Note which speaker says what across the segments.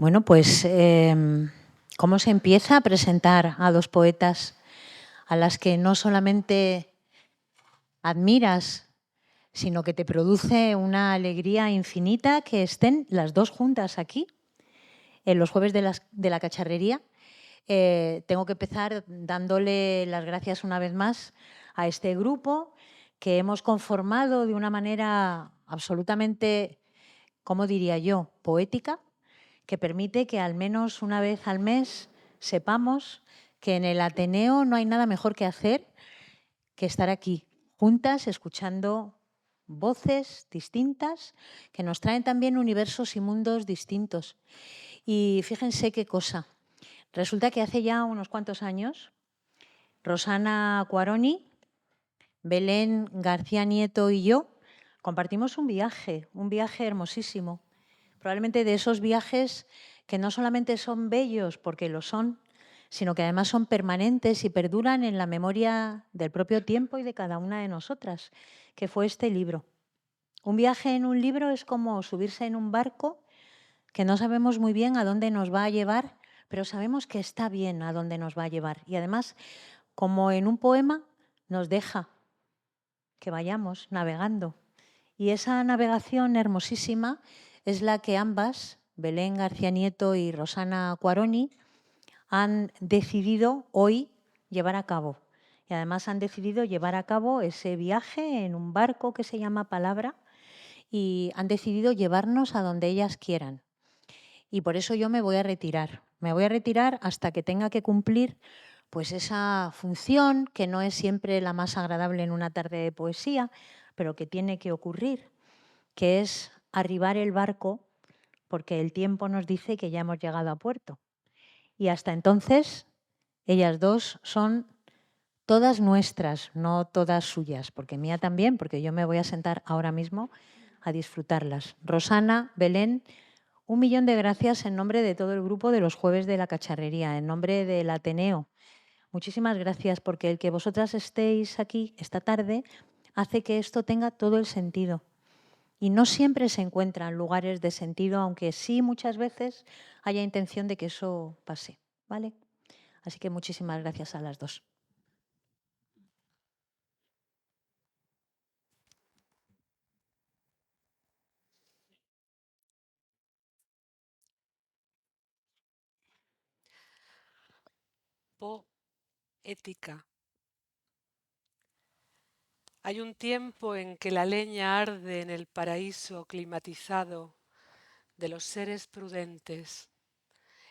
Speaker 1: Bueno, pues, ¿cómo se empieza a presentar a 2 poetas a las que no solamente admiras, sino que te produce una alegría infinita que estén las 2 juntas aquí, en los jueves de la cacharrería? Tengo que empezar dándole las gracias una vez más a este grupo que hemos conformado de una manera absolutamente, ¿cómo diría yo?, poética, que permite que al menos una vez al mes sepamos que en el Ateneo no hay nada mejor que hacer que estar aquí, juntas, escuchando voces distintas que nos traen también universos y mundos distintos. Y fíjense qué cosa. Resulta que hace ya unos cuantos años, Rosana Cuaroni, Belén García Nieto y yo compartimos un viaje hermosísimo. Probablemente de esos viajes que no solamente son bellos porque lo son, sino que además son permanentes y perduran en la memoria del propio tiempo y de cada una de nosotras, que fue este libro. Un viaje en un libro es como subirse en un barco que no sabemos muy bien a dónde nos va a llevar, pero sabemos que está bien a dónde nos va a llevar. Y además, como en un poema, nos deja que vayamos navegando. Y esa navegación hermosísima es la que ambas, Belén García Nieto y Rosana Cuaroni, han decidido hoy llevar a cabo. Y además han decidido llevar a cabo ese viaje en un barco que se llama Palabra y han decidido llevarnos a donde ellas quieran. Y por eso yo me voy a retirar. Me voy a retirar hasta que tenga que cumplir pues esa función que no es siempre la más agradable en una tarde de poesía, pero que tiene que ocurrir, que es arribar el barco porque el tiempo nos dice que ya hemos llegado a puerto. Y hasta entonces, ellas dos son todas nuestras, no todas suyas, porque mía también, porque yo me voy a sentar ahora mismo a disfrutarlas. Rosana, Belén, 1.000.000 de gracias en nombre de todo el grupo de los Jueves de la Cacharrería, en nombre del Ateneo. Muchísimas gracias, porque el que vosotras estéis aquí esta tarde hace que esto tenga todo el sentido. Y no siempre se encuentran lugares de sentido, aunque sí muchas veces haya intención de que eso pase, ¿vale? Así que muchísimas gracias a las dos.
Speaker 2: Poética. Hay un tiempo en que la leña arde en el paraíso climatizado de los seres prudentes,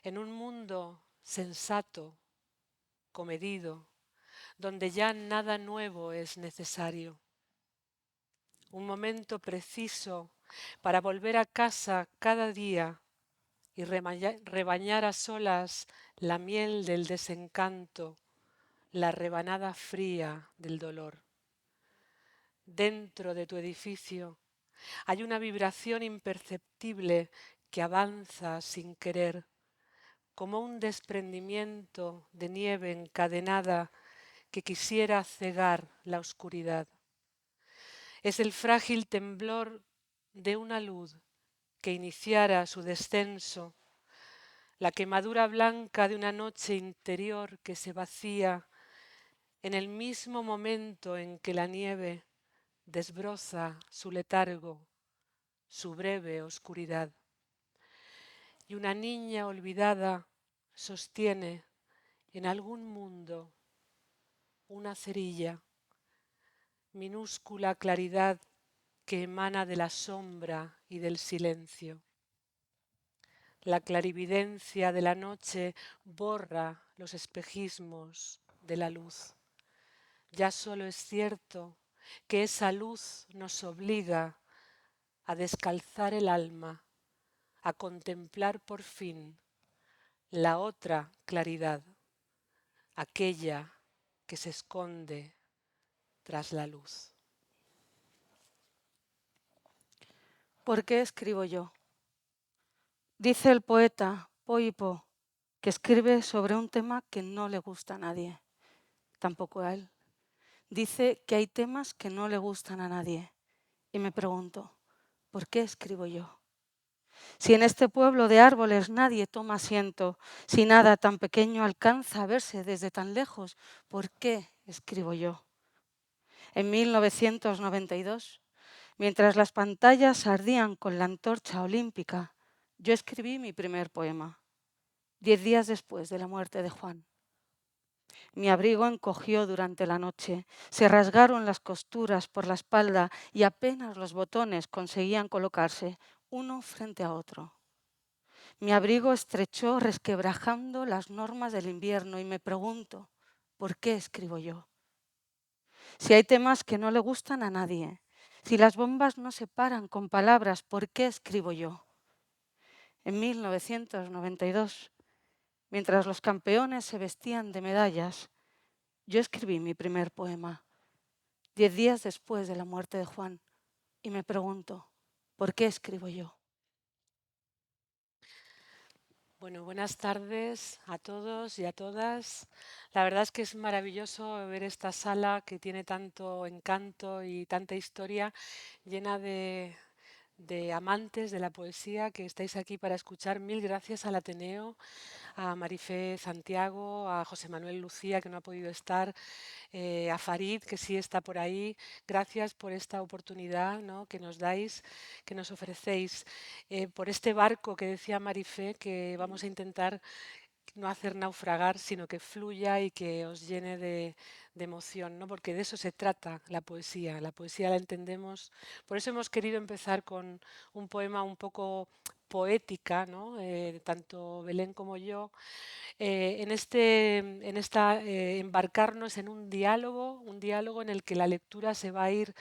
Speaker 2: en un mundo sensato, comedido, donde ya nada nuevo es necesario. Un momento preciso para volver a casa cada día y rebañar a solas la miel del desencanto, la rebanada fría del dolor. Dentro de tu edificio hay una vibración imperceptible que avanza sin querer, como un desprendimiento de nieve encadenada que quisiera cegar la oscuridad. Es el frágil temblor de una luz que iniciara su descenso, la quemadura blanca de una noche interior que se vacía en el mismo momento en que la nieve desbroza su letargo, su breve oscuridad. Y una niña olvidada sostiene en algún mundo una cerilla, minúscula claridad que emana de la sombra y del silencio. La clarividencia de la noche borra los espejismos de la luz. Ya solo es cierto que esa luz nos obliga a descalzar el alma, a contemplar por fin la otra claridad, aquella que se esconde tras la luz.
Speaker 3: ¿Por qué escribo yo? Dice el poeta Poipo que escribe sobre un tema que no le gusta a nadie, tampoco a él. Dice que hay temas que no le gustan a nadie. Y me pregunto, ¿por qué escribo yo? Si en este pueblo de árboles nadie toma asiento, si nada tan pequeño alcanza a verse desde tan lejos, ¿por qué escribo yo? En 1992, mientras las pantallas ardían con la antorcha olímpica, yo escribí mi primer poema, 10 días después de la muerte de Juan. Mi abrigo encogió durante la noche, se rasgaron las costuras por la espalda y apenas los botones conseguían colocarse uno frente a otro. Mi abrigo estrechó resquebrajando las normas del invierno y me pregunto, ¿por qué escribo yo? Si hay temas que no le gustan a nadie, si las bombas no se paran con palabras, ¿por qué escribo yo? En 1992, mientras los campeones se vestían de medallas, yo escribí mi primer poema, 10 días después de la muerte de Juan, y me pregunto, ¿por qué escribo yo?
Speaker 2: Bueno, buenas tardes a todos y a todas. La verdad es que es maravilloso ver esta sala que tiene tanto encanto y tanta historia, llena de amantes de la poesía que estáis aquí para escuchar. Mil gracias al Ateneo, a Marifé Santiago, a José Manuel Lucía, que no ha podido estar, a Farid, que sí está por ahí. Gracias por esta oportunidad, ¿no?, que nos dais, que nos ofrecéis, por este barco que decía Marifé, que vamos a intentar no hacer naufragar, sino que fluya y que os llene de emoción, ¿no? Porque de eso se trata la poesía. La poesía la entendemos. Por eso hemos querido empezar con un poema un poco poética, ¿no? Tanto Belén como yo, embarcarnos en un diálogo en el que la lectura se va a ir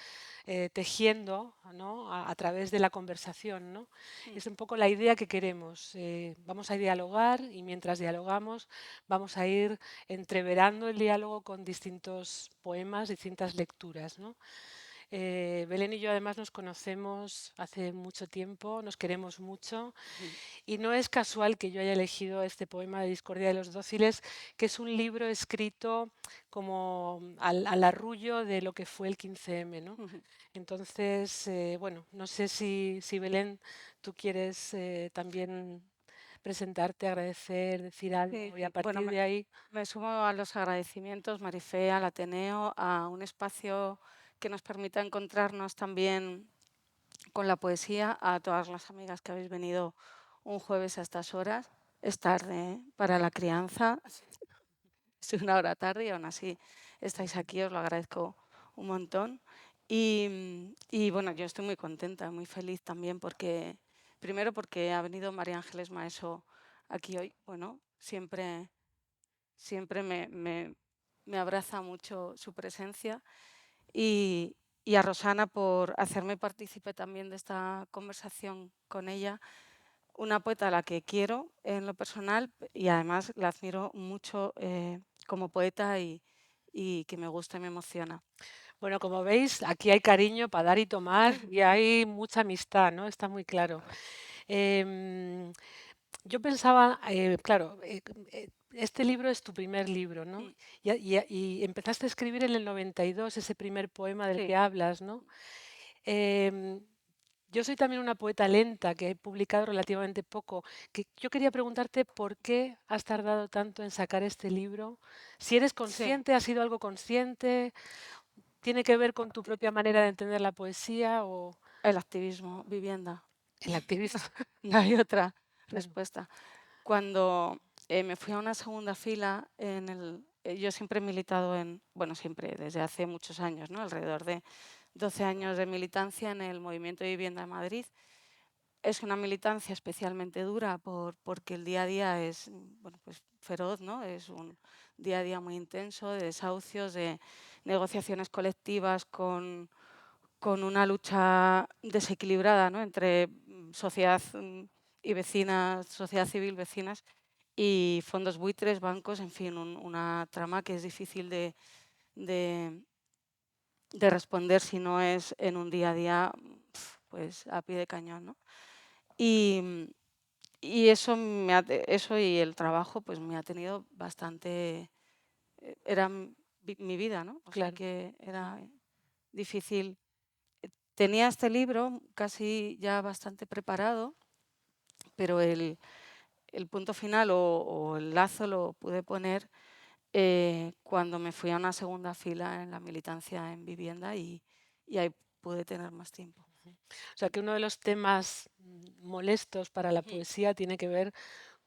Speaker 2: tejiendo, ¿no?, a través de la conversación, ¿no? Es un poco la idea que queremos. Vamos a dialogar y mientras dialogamos vamos a ir entreverando el diálogo con distintos poemas, distintas lecturas, ¿no? Belén y yo además nos conocemos hace mucho tiempo, nos queremos mucho y no es casual que yo haya elegido este poema de Discordia de los Dóciles, que es un libro escrito como al arrullo de lo que fue el 15M, ¿no? Entonces, bueno, no sé si Belén, tú quieres también presentarte, agradecer, decir algo y a
Speaker 3: Sí, bueno,
Speaker 2: partir de ahí.
Speaker 3: me sumo a los agradecimientos, Marifé, al Ateneo, a un espacio que nos permita encontrarnos también con la poesía, a todas las amigas que habéis venido un jueves a estas horas. Es tarde, ¿eh?, para la crianza, es una hora tarde y aún así estáis aquí, os lo agradezco un montón. Y bueno, yo estoy muy contenta, muy feliz también porque, primero porque ha venido María Ángeles Maeso aquí hoy. Bueno, siempre me abraza mucho su presencia y, y a Rosana por hacerme partícipe también de esta conversación con ella, una poeta a la que quiero en lo personal y además la admiro mucho como poeta y que me gusta y me emociona.
Speaker 2: Bueno, como veis, aquí hay cariño para dar y tomar y hay mucha amistad, ¿no? Está muy claro. Em, yo pensaba, claro, este libro es tu primer libro, ¿no?
Speaker 3: Mm,
Speaker 2: Y empezaste a escribir en el 92 ese primer poema del
Speaker 3: sí.
Speaker 2: que hablas, ¿no? Em, yo soy también una poeta lenta que he publicado relativamente poco. Que yo quería preguntarte por qué has tardado tanto en sacar este libro. Si eres
Speaker 3: Sí,
Speaker 2: consciente, ¿ha sido algo consciente? ¿Tiene que ver con tu propia manera de entender la poesía o
Speaker 3: el activismo, vivienda.
Speaker 2: el activismo?
Speaker 3: No hay otra
Speaker 2: Claro.
Speaker 3: respuesta. Cuando me fui a una segunda fila, yo siempre he militado bueno, siempre, desde hace muchos años, ¿no? Alrededor de 12 años de militancia en el Movimiento de Vivienda de Madrid. Es una militancia especialmente dura porque el día a día es, bueno, pues feroz, ¿no? Es un día a día muy intenso de desahucios, de negociaciones colectivas con una lucha desequilibrada, ¿no?, entre sociedad y vecinas, sociedad civil, vecinas y fondos buitres, bancos, en fin, una trama que es difícil de, de responder si no es en un día a día, pues a pie de cañón, ¿no? Y, y eso, eso y el trabajo pues me ha tenido bastante, era mi vida, ¿no? O sea
Speaker 2: Claro.
Speaker 3: que era difícil. Tenía este libro casi ya bastante preparado pero el punto final o el lazo lo pude poner cuando me fui a una segunda fila en la militancia en vivienda y ahí pude tener más tiempo.
Speaker 2: O sea, que uno de los temas molestos para la poesía tiene que ver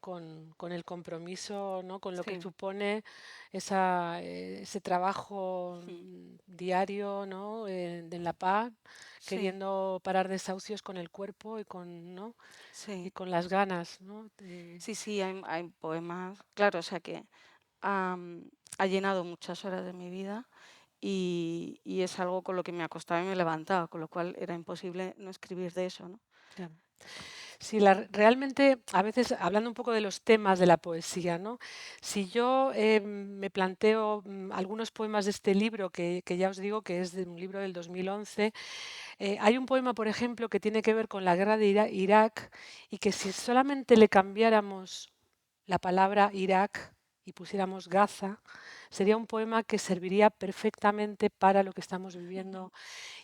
Speaker 2: con el compromiso, ¿no? Con lo que
Speaker 3: Sí.
Speaker 2: supone ese trabajo diario, ¿no? En la paz,
Speaker 3: Sí,
Speaker 2: queriendo parar desahucios con el cuerpo y con, ¿no? Y
Speaker 3: sí,
Speaker 2: con las ganas, ¿no?
Speaker 3: sí, hay poemas, claro, o sea que ha llenado muchas horas de mi vida y es algo con lo que me acostaba y me levantaba, con lo cual era imposible no escribir de eso, ¿no?
Speaker 2: Claro. Sí, realmente, a veces, hablando un poco de los temas de la poesía, ¿no? Si yo me planteo algunos poemas de este libro, que ya os digo que es de un libro del 2011, hay un poema, por ejemplo, que tiene que ver con la guerra de Irak y que si solamente le cambiáramos la palabra Irak y pusiéramos Gaza, sería un poema que serviría perfectamente para lo que estamos viviendo.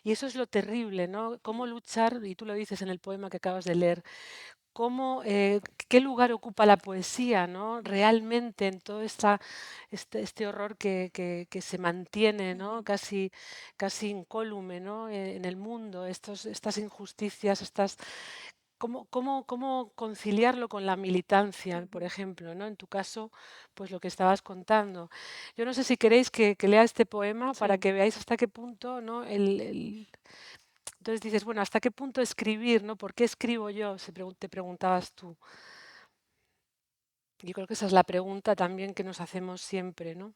Speaker 2: Y eso es lo terrible, ¿no? Cómo luchar, y tú lo dices en el poema que acabas de leer, qué lugar ocupa la poesía, ¿no? Realmente en todo este horror que se mantiene, ¿no? Casi incólume, ¿no? En el mundo, estas injusticias, ¿cómo conciliarlo con la militancia, por ejemplo, ¿no? En tu caso, pues lo que estabas contando. Yo no sé si queréis que lea este poema para
Speaker 3: Sí.
Speaker 2: que veáis hasta qué punto, ¿no? Entonces dices, bueno, ¿hasta qué punto escribir, ¿no? ¿Por qué escribo yo? Te preguntabas tú. Yo creo que esa es la pregunta también que nos hacemos siempre, ¿no?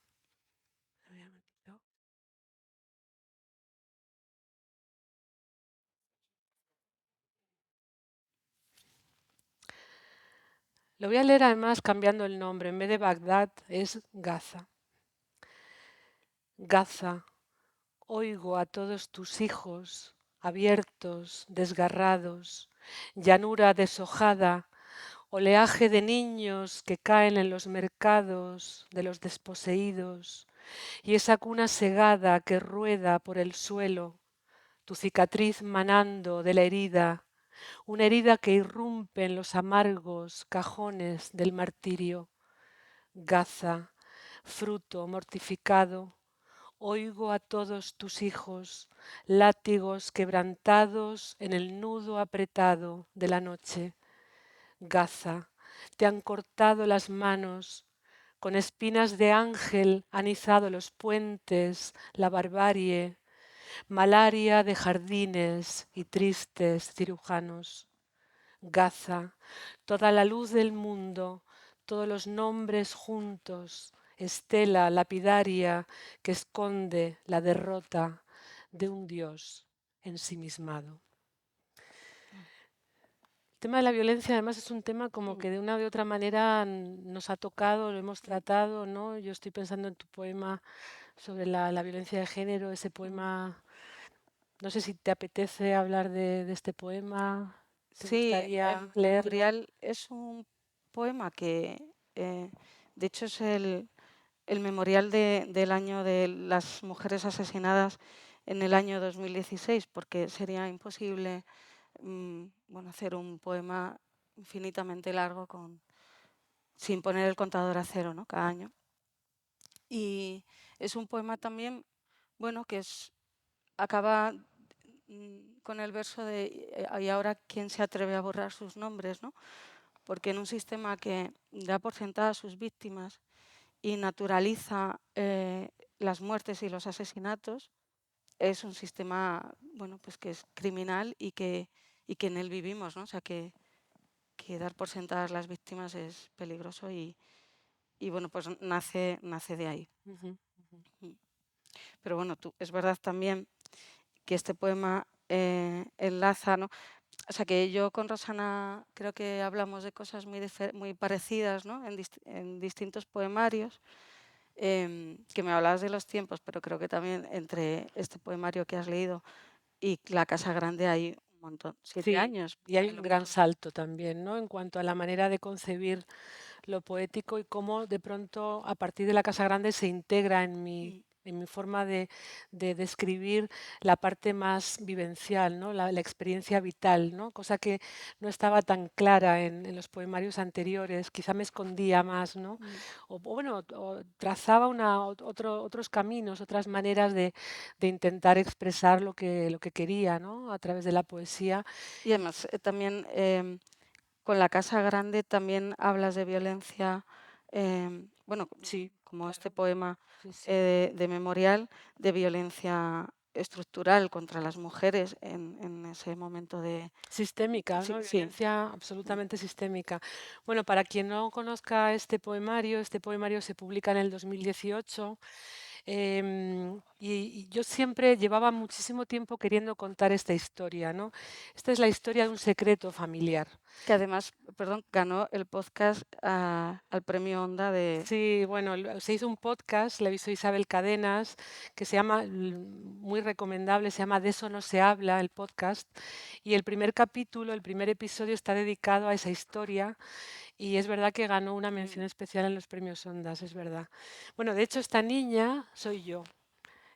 Speaker 2: Lo voy a leer además cambiando el nombre. En vez de Bagdad es Gaza. Gaza, oigo a todos tus hijos, abiertos, desgarrados, llanura deshojada, oleaje de niños que caen en los mercados de los desposeídos, y esa cuna segada que rueda por el suelo, tu cicatriz manando de la herida, una herida que irrumpe en los amargos cajones del martirio. Gaza, fruto mortificado, oigo a todos tus hijos, látigos quebrantados en el nudo apretado de la noche. Gaza, te han cortado las manos, con espinas de ángel han izado los puentes, la barbarie, malaria de jardines y tristes cirujanos. Gaza, toda la luz del mundo, todos los nombres juntos, estela lapidaria que esconde la derrota de un Dios ensimismado. El tema de la violencia además es un tema como que de una u otra manera nos ha tocado, lo hemos tratado, ¿no? Yo estoy pensando en tu poema sobre la violencia de género, ese poema, no sé si te apetece hablar de este poema, ¿te
Speaker 3: Sí,
Speaker 2: gustaría leerlo?
Speaker 3: Memorial es un poema que, de hecho, es el memorial del año de las mujeres asesinadas en el año 2016, porque sería imposible bueno, hacer un poema infinitamente largo sin poner el contador a cero, ¿no? Cada año. Y es un poema también, bueno, acaba con el verso de ¿y ahora quién se atreve a borrar sus nombres? ¿No? Porque en un sistema que da por sentadas a sus víctimas y naturaliza las muertes y los asesinatos, es un sistema bueno, pues que es criminal y que en él vivimos, ¿no? O sea que dar por sentadas las víctimas es peligroso y bueno, pues nace de ahí.
Speaker 2: Ujú.
Speaker 3: Pero bueno, es verdad también que este poema enlaza, ¿no? O sea, que yo con Rosana creo que hablamos de cosas muy parecidas, ¿no? En distintos poemarios, que me hablabas de los tiempos, pero creo que también entre este poemario que has leído y La Casa Grande hay un montón, 7
Speaker 2: Sí,
Speaker 3: años,
Speaker 2: y hay
Speaker 3: a
Speaker 2: un
Speaker 3: lo
Speaker 2: gran
Speaker 3: mejor.
Speaker 2: salto también, ¿no? En cuanto a la manera de concebir lo poético y cómo de pronto a partir de la Casa Grande se integra en mi,
Speaker 3: Mm.
Speaker 2: en mi forma de describir la parte más vivencial, ¿no? La experiencia vital, ¿no? Cosa que no estaba tan clara en los poemarios anteriores, quizá me escondía más, ¿no? O bueno, o trazaba otros caminos, otras maneras de intentar expresar lo que quería, ¿no? A través de la poesía.
Speaker 3: Y además, también con La casa grande también hablas de violencia, bueno,
Speaker 2: Sí,
Speaker 3: como este
Speaker 2: claro,
Speaker 3: poema
Speaker 2: sí, sí.
Speaker 3: de memorial, de violencia estructural contra las mujeres en ese momento de...
Speaker 2: Sistémica,
Speaker 3: Sí,
Speaker 2: ¿no?
Speaker 3: sí.
Speaker 2: Violencia absolutamente sistémica. Bueno, para quien no conozca este poemario se publica en el 2018. Y yo siempre llevaba muchísimo tiempo queriendo contar esta historia, ¿no? Esta es la historia de un secreto familiar.
Speaker 3: Que además, perdón, ganó el podcast al premio Onda de...
Speaker 2: Sí, bueno, se hizo un podcast, le hizo Isabel Cadenas, que se llama, muy recomendable, se llama De eso no se habla, el podcast, y el primer capítulo, el primer episodio está dedicado a esa historia, y es verdad que ganó una mención especial en los premios Ondas, es verdad. Bueno, de hecho, esta niña soy yo.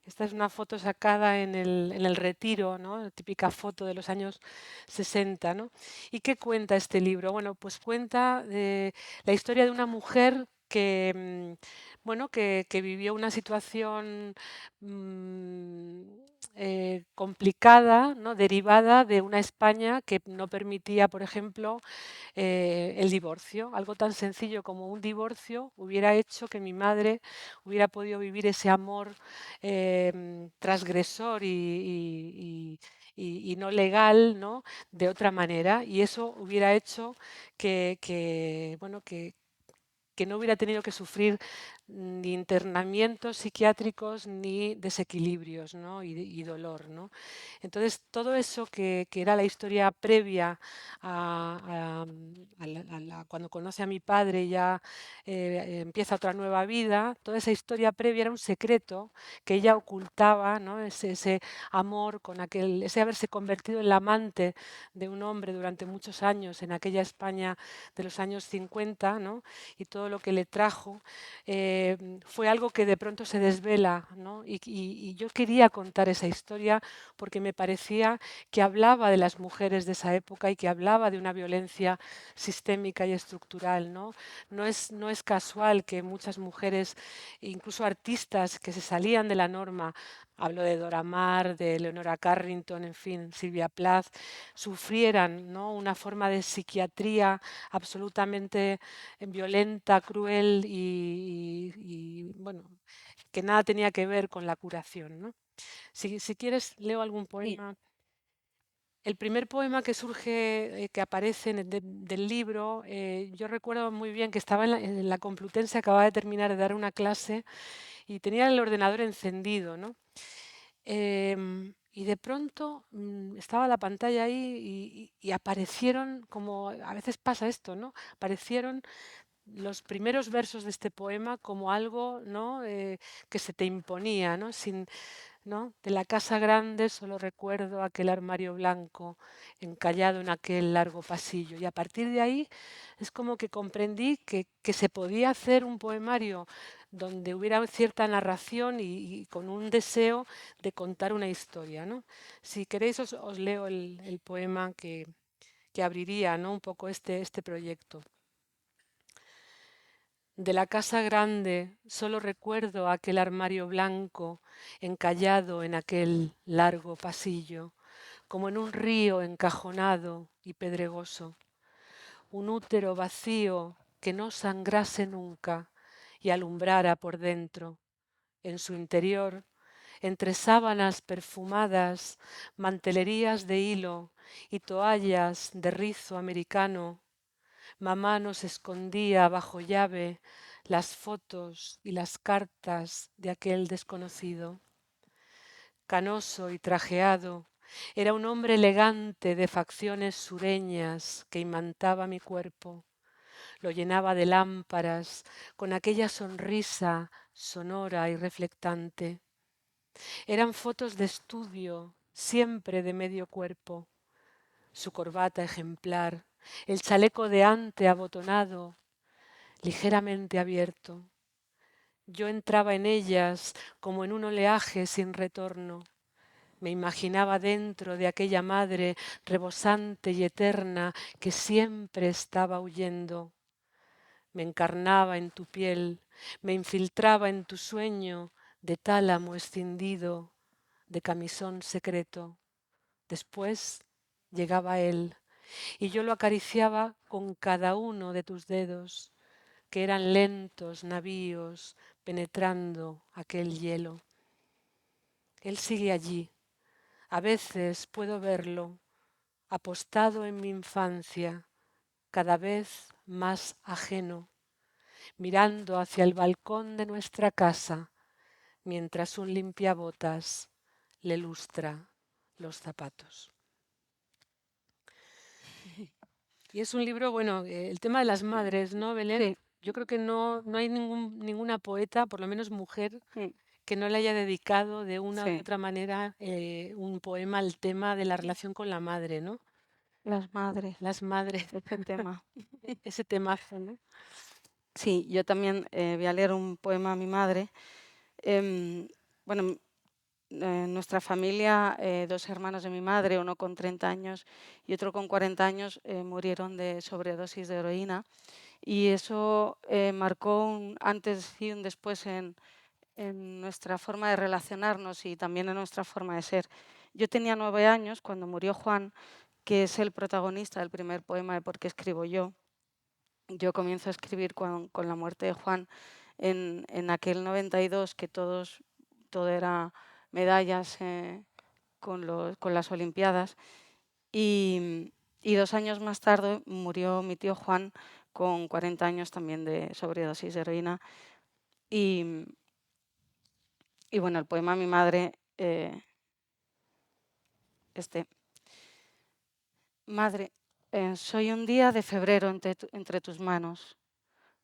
Speaker 2: Esta es una foto sacada en el Retiro, ¿no? La típica foto de los años 60, ¿no? ¿Y qué cuenta este libro? Bueno, pues cuenta la historia de una mujer bueno, que vivió una situación mm, complicada, ¿no? Derivada de una España que no permitía, por ejemplo, el divorcio. Algo tan sencillo como un divorcio hubiera hecho que mi madre hubiera podido vivir ese amor transgresor y no legal, ¿no? De otra manera. Y eso hubiera hecho bueno, que no hubiera tenido que sufrir ni internamientos psiquiátricos ni desequilibrios, ¿no? y dolor, ¿no? Entonces, todo eso que era la historia previa cuando conoce a mi padre y ya empieza otra nueva vida, toda esa historia previa era un secreto que ella ocultaba, ¿no? Ese amor con ese haberse convertido en la amante de un hombre durante muchos años en aquella España de los años 50, ¿no? Y todo lo que le trajo, fue algo que de pronto se desvela, ¿no? Y yo quería contar esa historia porque me parecía que hablaba de las mujeres de esa época y que hablaba de una violencia sistémica y estructural, ¿no? No es casual que muchas mujeres, incluso artistas que se salían de la norma, hablo de Dora Maar, de Leonora Carrington, en fin, Silvia Plath, sufrieran, ¿no? Una forma de psiquiatría absolutamente violenta, cruel bueno, que nada tenía que ver con la curación, ¿no? Si quieres, leo algún
Speaker 3: Sí.
Speaker 2: poema. El primer poema que surge, que aparece del libro, yo recuerdo muy bien que estaba en la Complutense, acababa de terminar de dar una clase y tenía el ordenador encendido, ¿no? Y de pronto estaba la pantalla ahí y aparecieron, como a veces pasa esto, ¿no? Aparecieron los primeros versos de este poema como algo, ¿no? Que se te imponía, ¿no? ¿No? De la casa grande solo recuerdo aquel armario blanco encallado en aquel largo pasillo. Y a partir de ahí es como que comprendí que se podía hacer un poemario donde hubiera cierta narración y con un deseo de contar una historia, ¿no? Si queréis os leo el poema que abriría, ¿no? Un poco este proyecto. De la casa grande solo recuerdo aquel armario blanco encallado en aquel largo pasillo, como en un río encajonado y pedregoso, un útero vacío que no sangrase nunca y alumbrara por dentro. En su interior, entre sábanas perfumadas, mantelerías de hilo y toallas de rizo americano, mamá nos escondía bajo llave las fotos y las cartas de aquel desconocido. Canoso y trajeado, era un hombre elegante de facciones sureñas que imantaba mi cuerpo. Lo llenaba de lámparas con aquella sonrisa sonora y reflectante. Eran fotos de estudio, siempre de medio cuerpo. Su corbata ejemplar, el chaleco de ante abotonado, ligeramente abierto. Yo entraba en ellas como en un oleaje sin retorno. Me imaginaba dentro de aquella madre rebosante y eterna que siempre estaba huyendo. Me encarnaba en tu piel, me infiltraba en tu sueño de tálamo escindido, de camisón secreto. Después llegaba él y yo lo acariciaba con cada uno de tus dedos, que eran lentos navíos penetrando aquel hielo. Él sigue allí. A veces puedo verlo, apostado en mi infancia, cada vez más ajeno, mirando hacia el balcón de nuestra casa, mientras un limpiabotas le lustra los zapatos. Y es un libro, bueno, el tema de las madres, ¿no, Belén?
Speaker 3: Sí.
Speaker 2: Yo creo que no hay ninguna poeta, por lo menos mujer,
Speaker 3: Mm,
Speaker 2: que no le haya dedicado de una u
Speaker 3: sí.
Speaker 2: otra manera un poema al tema de la relación con la madre, ¿no?
Speaker 3: Las madres,
Speaker 2: Las madres,
Speaker 3: ese tema.
Speaker 2: ese temazo, ¿no?
Speaker 3: Sí, yo también voy a leer un poema a mi madre. Bueno, en nuestra familia, dos hermanos de mi madre, uno con 30 años y otro con 40 años, murieron de sobredosis de heroína. Y eso marcó un antes y un después en nuestra forma de relacionarnos y también en nuestra forma de ser. Yo tenía 9 años cuando murió Juan, que es el protagonista del primer poema de ¿Por qué escribo yo? Yo comienzo a escribir con la muerte de Juan en aquel 92, que todo era medallas con las Olimpiadas. Y 2 años más tarde murió mi tío Juan con 40 años también de sobredosis de heroína. Y, y bueno, el poema a mi madre, este, madre, soy un día de febrero entre tus manos,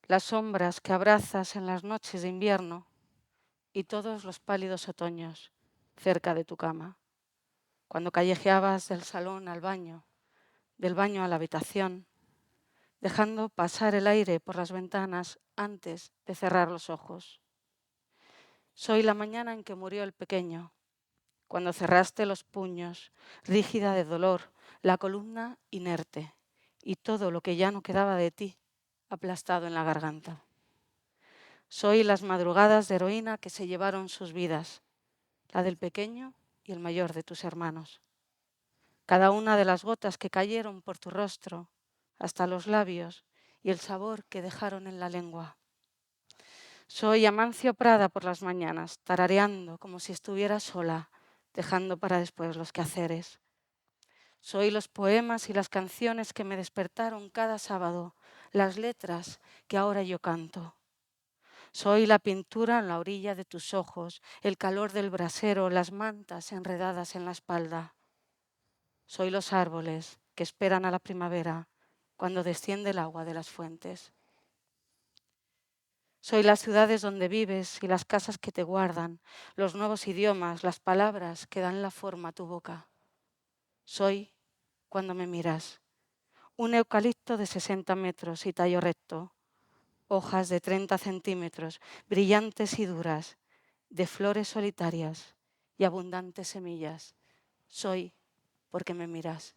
Speaker 3: las sombras que abrazas en las noches de invierno y todos los pálidos otoños cerca de tu cama, cuando callejeabas del salón al baño, del baño a la habitación, dejando pasar el aire por las ventanas antes de cerrar los ojos. Soy la mañana en que murió el pequeño, cuando cerraste los puños, rígida de dolor, la columna inerte y todo lo que ya no quedaba de ti aplastado en la garganta. Soy las madrugadas de heroína que se llevaron sus vidas, la del pequeño y el mayor de tus hermanos. Cada una de las gotas que cayeron por tu rostro, hasta los labios y el sabor que dejaron en la lengua. Soy Amancio Prada por las mañanas, tarareando como si estuviera sola, dejando para después los quehaceres. Soy los poemas y las canciones que me despertaron cada sábado, las letras que ahora yo canto. Soy la pintura en la orilla de tus ojos, el calor del brasero, las mantas enredadas en la espalda. Soy los árboles que esperan a la primavera cuando desciende el agua de las fuentes. Soy las ciudades donde vives y las casas que te guardan, los nuevos idiomas, las palabras que dan la forma a tu boca. Soy cuando me miras. Un eucalipto de 60 metros y tallo recto, hojas de 30 centímetros, brillantes y duras, de flores solitarias y abundantes semillas. Soy porque me miras.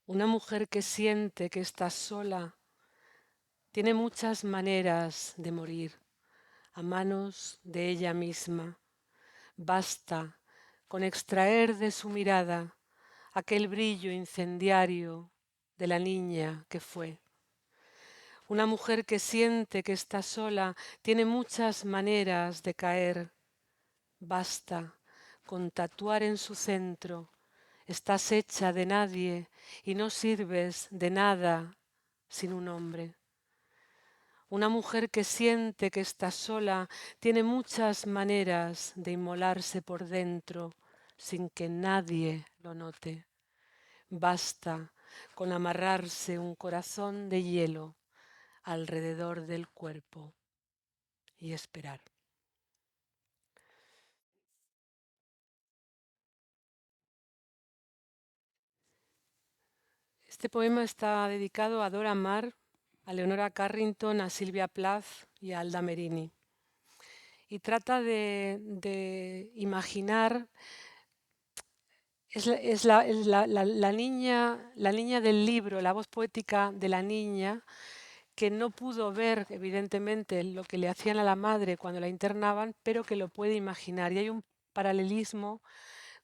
Speaker 2: Una mujer que siente que está sola tiene muchas maneras de morir, a manos de ella misma. Basta con extraer de su mirada aquel brillo incendiario de la niña que fue. Una mujer que siente que está sola tiene muchas maneras de caer. Basta con tatuar en su centro: estás hecha de nadie y no sirves de nada sin un hombre. Una mujer que siente que está sola tiene muchas maneras de inmolarse por dentro sin que nadie lo note. Basta con amarrarse un corazón de hielo alrededor del cuerpo y esperar. Este poema está dedicado a Dora Maar, a Leonora Carrington, a Silvia Plath y a Alda Merini. Y trata de imaginar, es la niña del libro, la voz poética de la niña, que no pudo ver, evidentemente, lo que le hacían a la madre cuando la internaban, pero que lo puede imaginar. Y hay un paralelismo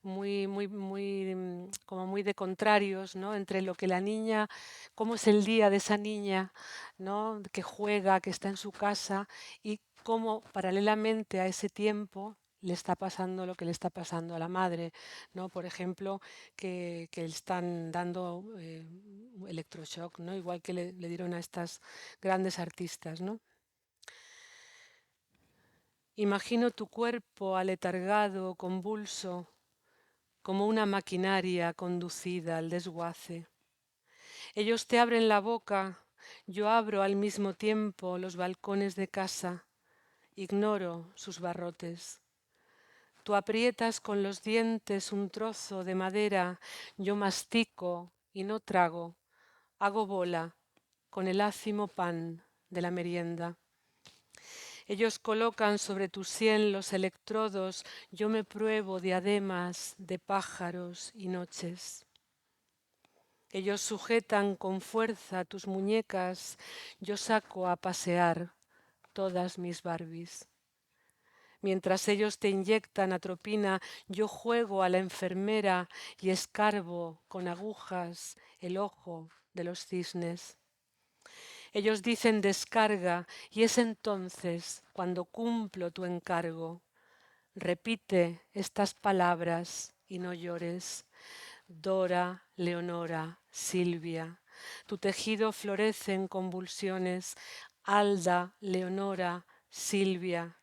Speaker 2: como muy de contrarios, ¿no? Entre lo que la niña, cómo es el día de esa niña, ¿no? Que juega, que está en su casa, y cómo paralelamente a ese tiempo le está pasando lo que le está pasando a la madre, ¿no? Por ejemplo, que le están dando electroshock, ¿no? Igual que le dieron a estas grandes artistas, ¿no? Imagino tu cuerpo aletargado, convulso, como una maquinaria conducida al desguace. Ellos te abren la boca, yo abro al mismo tiempo los balcones de casa, ignoro sus barrotes. Tú aprietas con los dientes un trozo de madera, yo mastico y no trago, hago bola con el ácimo pan de la merienda. Ellos colocan sobre tu sien los electrodos, yo me pruebo diademas de pájaros y noches. Ellos sujetan con fuerza tus muñecas, yo saco a pasear todas mis Barbies. Mientras ellos te inyectan atropina, yo juego a la enfermera y escarbo con agujas el ojo de los cisnes. Ellos dicen descarga y es entonces cuando cumplo tu encargo. Repite estas palabras y no llores. Dora, Leonora, Silvia, tu tejido florece en convulsiones. Alda, Leonora, Silvia.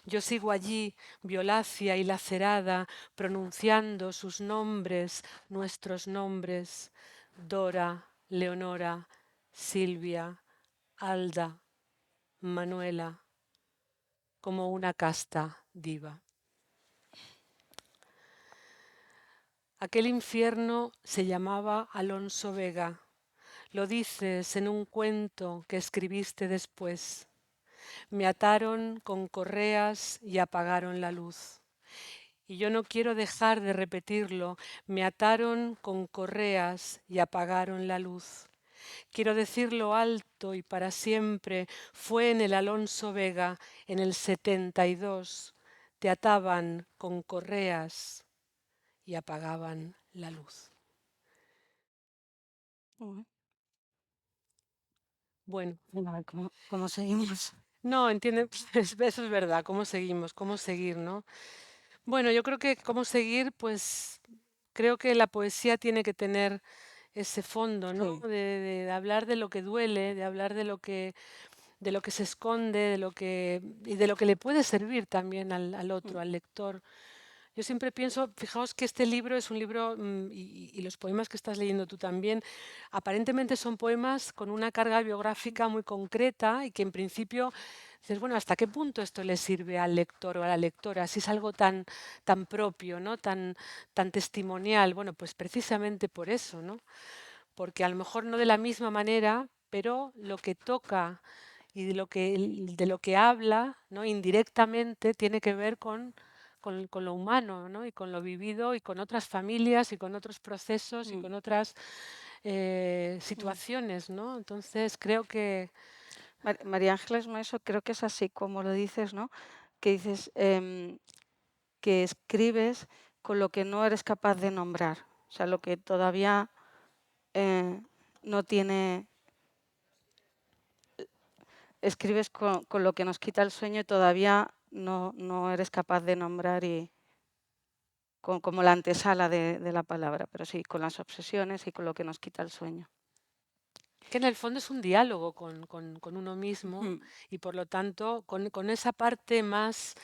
Speaker 2: Yo sigo allí, violácea y lacerada, pronunciando sus nombres, nuestros nombres. Dora, Leonora, Silvia, Alda, Manuela, como una casta diva. Aquel infierno se llamaba Alonso Vega. Lo dices en un cuento que escribiste después. Me ataron con correas y apagaron la luz. Y yo no quiero dejar de repetirlo. Me ataron con correas y apagaron la luz. Quiero decirlo alto y para siempre. Fue en el Alonso Vega, en el 72. Te ataban con correas y apagaban la luz. Bueno,
Speaker 3: A ver, ¿cómo seguimos?
Speaker 2: no, entiende, eso es verdad, cómo seguimos, cómo seguir, ¿no? Bueno, yo creo que cómo seguir, pues creo que la poesía tiene que tener ese fondo, ¿no?
Speaker 3: Sí.
Speaker 2: De hablar de lo que duele, de hablar de lo que se esconde, y de lo que le puede servir también al otro, al lector. Yo siempre pienso, fijaos que este libro es un libro, y los poemas que estás leyendo tú también, aparentemente son poemas con una carga biográfica muy concreta y que en principio dices, bueno, ¿hasta qué punto esto le sirve al lector o a la lectora? Si es algo tan propio, ¿no? Tan testimonial. Bueno, pues precisamente por eso, ¿no? Porque a lo mejor no de la misma manera, pero lo que toca y de lo que habla, ¿no? Indirectamente tiene que ver con lo humano, ¿no? Y con lo vivido y con otras familias y con otros procesos y con otras situaciones, ¿no? Entonces creo que
Speaker 3: María Ángeles Maeso, creo que es así como lo dices, ¿no? Que dices que escribes con lo que no eres capaz de nombrar, o sea, lo que todavía no tiene. Escribes con lo que nos quita el sueño y todavía no eres capaz de nombrar y como la antesala de la palabra, pero sí, con las obsesiones y con lo que nos quita el sueño.
Speaker 2: que en el fondo es un diálogo con uno mismo y por lo tanto con esa parte más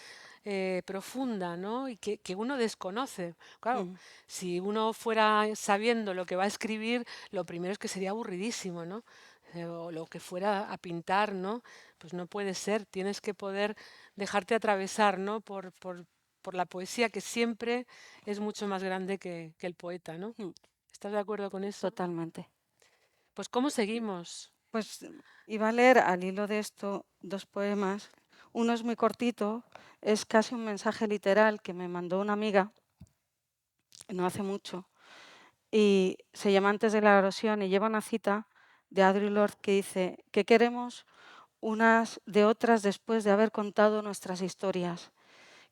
Speaker 2: profunda, ¿no? Y que uno desconoce. Claro, si uno fuera sabiendo lo que va a escribir, lo primero es que sería aburridísimo, ¿no? O lo que fuera a pintar, ¿no? Pues no puede ser, tienes que poder dejarte atravesar, ¿no? Por la poesía, que siempre es mucho más grande que el poeta, ¿no? ¿Estás de acuerdo con eso?
Speaker 3: Totalmente.
Speaker 2: Pues ¿cómo seguimos?
Speaker 3: Pues iba a leer al hilo de esto 2 poemas. Uno es muy cortito, es casi un mensaje literal que me mandó una amiga no hace mucho, y se llama Antes de la erosión y lleva una cita de Audre Lorde que dice: "¿Qué queremos unas de otras después de haber contado nuestras historias?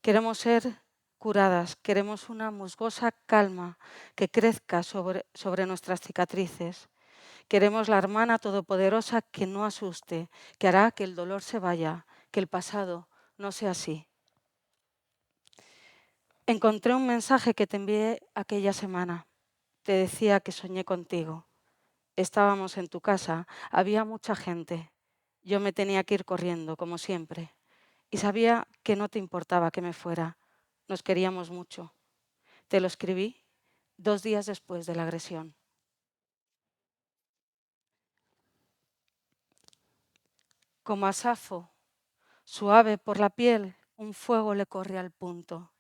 Speaker 3: Queremos ser curadas, queremos una musgosa calma que crezca sobre nuestras cicatrices. Queremos la hermana todopoderosa que no asuste, que hará que el dolor se vaya, que el pasado no sea así". Encontré un mensaje que te envié aquella semana. Te decía que soñé contigo. Estábamos en tu casa, había mucha gente. Yo me tenía que ir corriendo, como siempre. Y sabía que no te importaba que me fuera. Nos queríamos mucho. Te lo escribí 2 días después de la agresión. Como a Safo, suave por la piel, un fuego le corre al punto.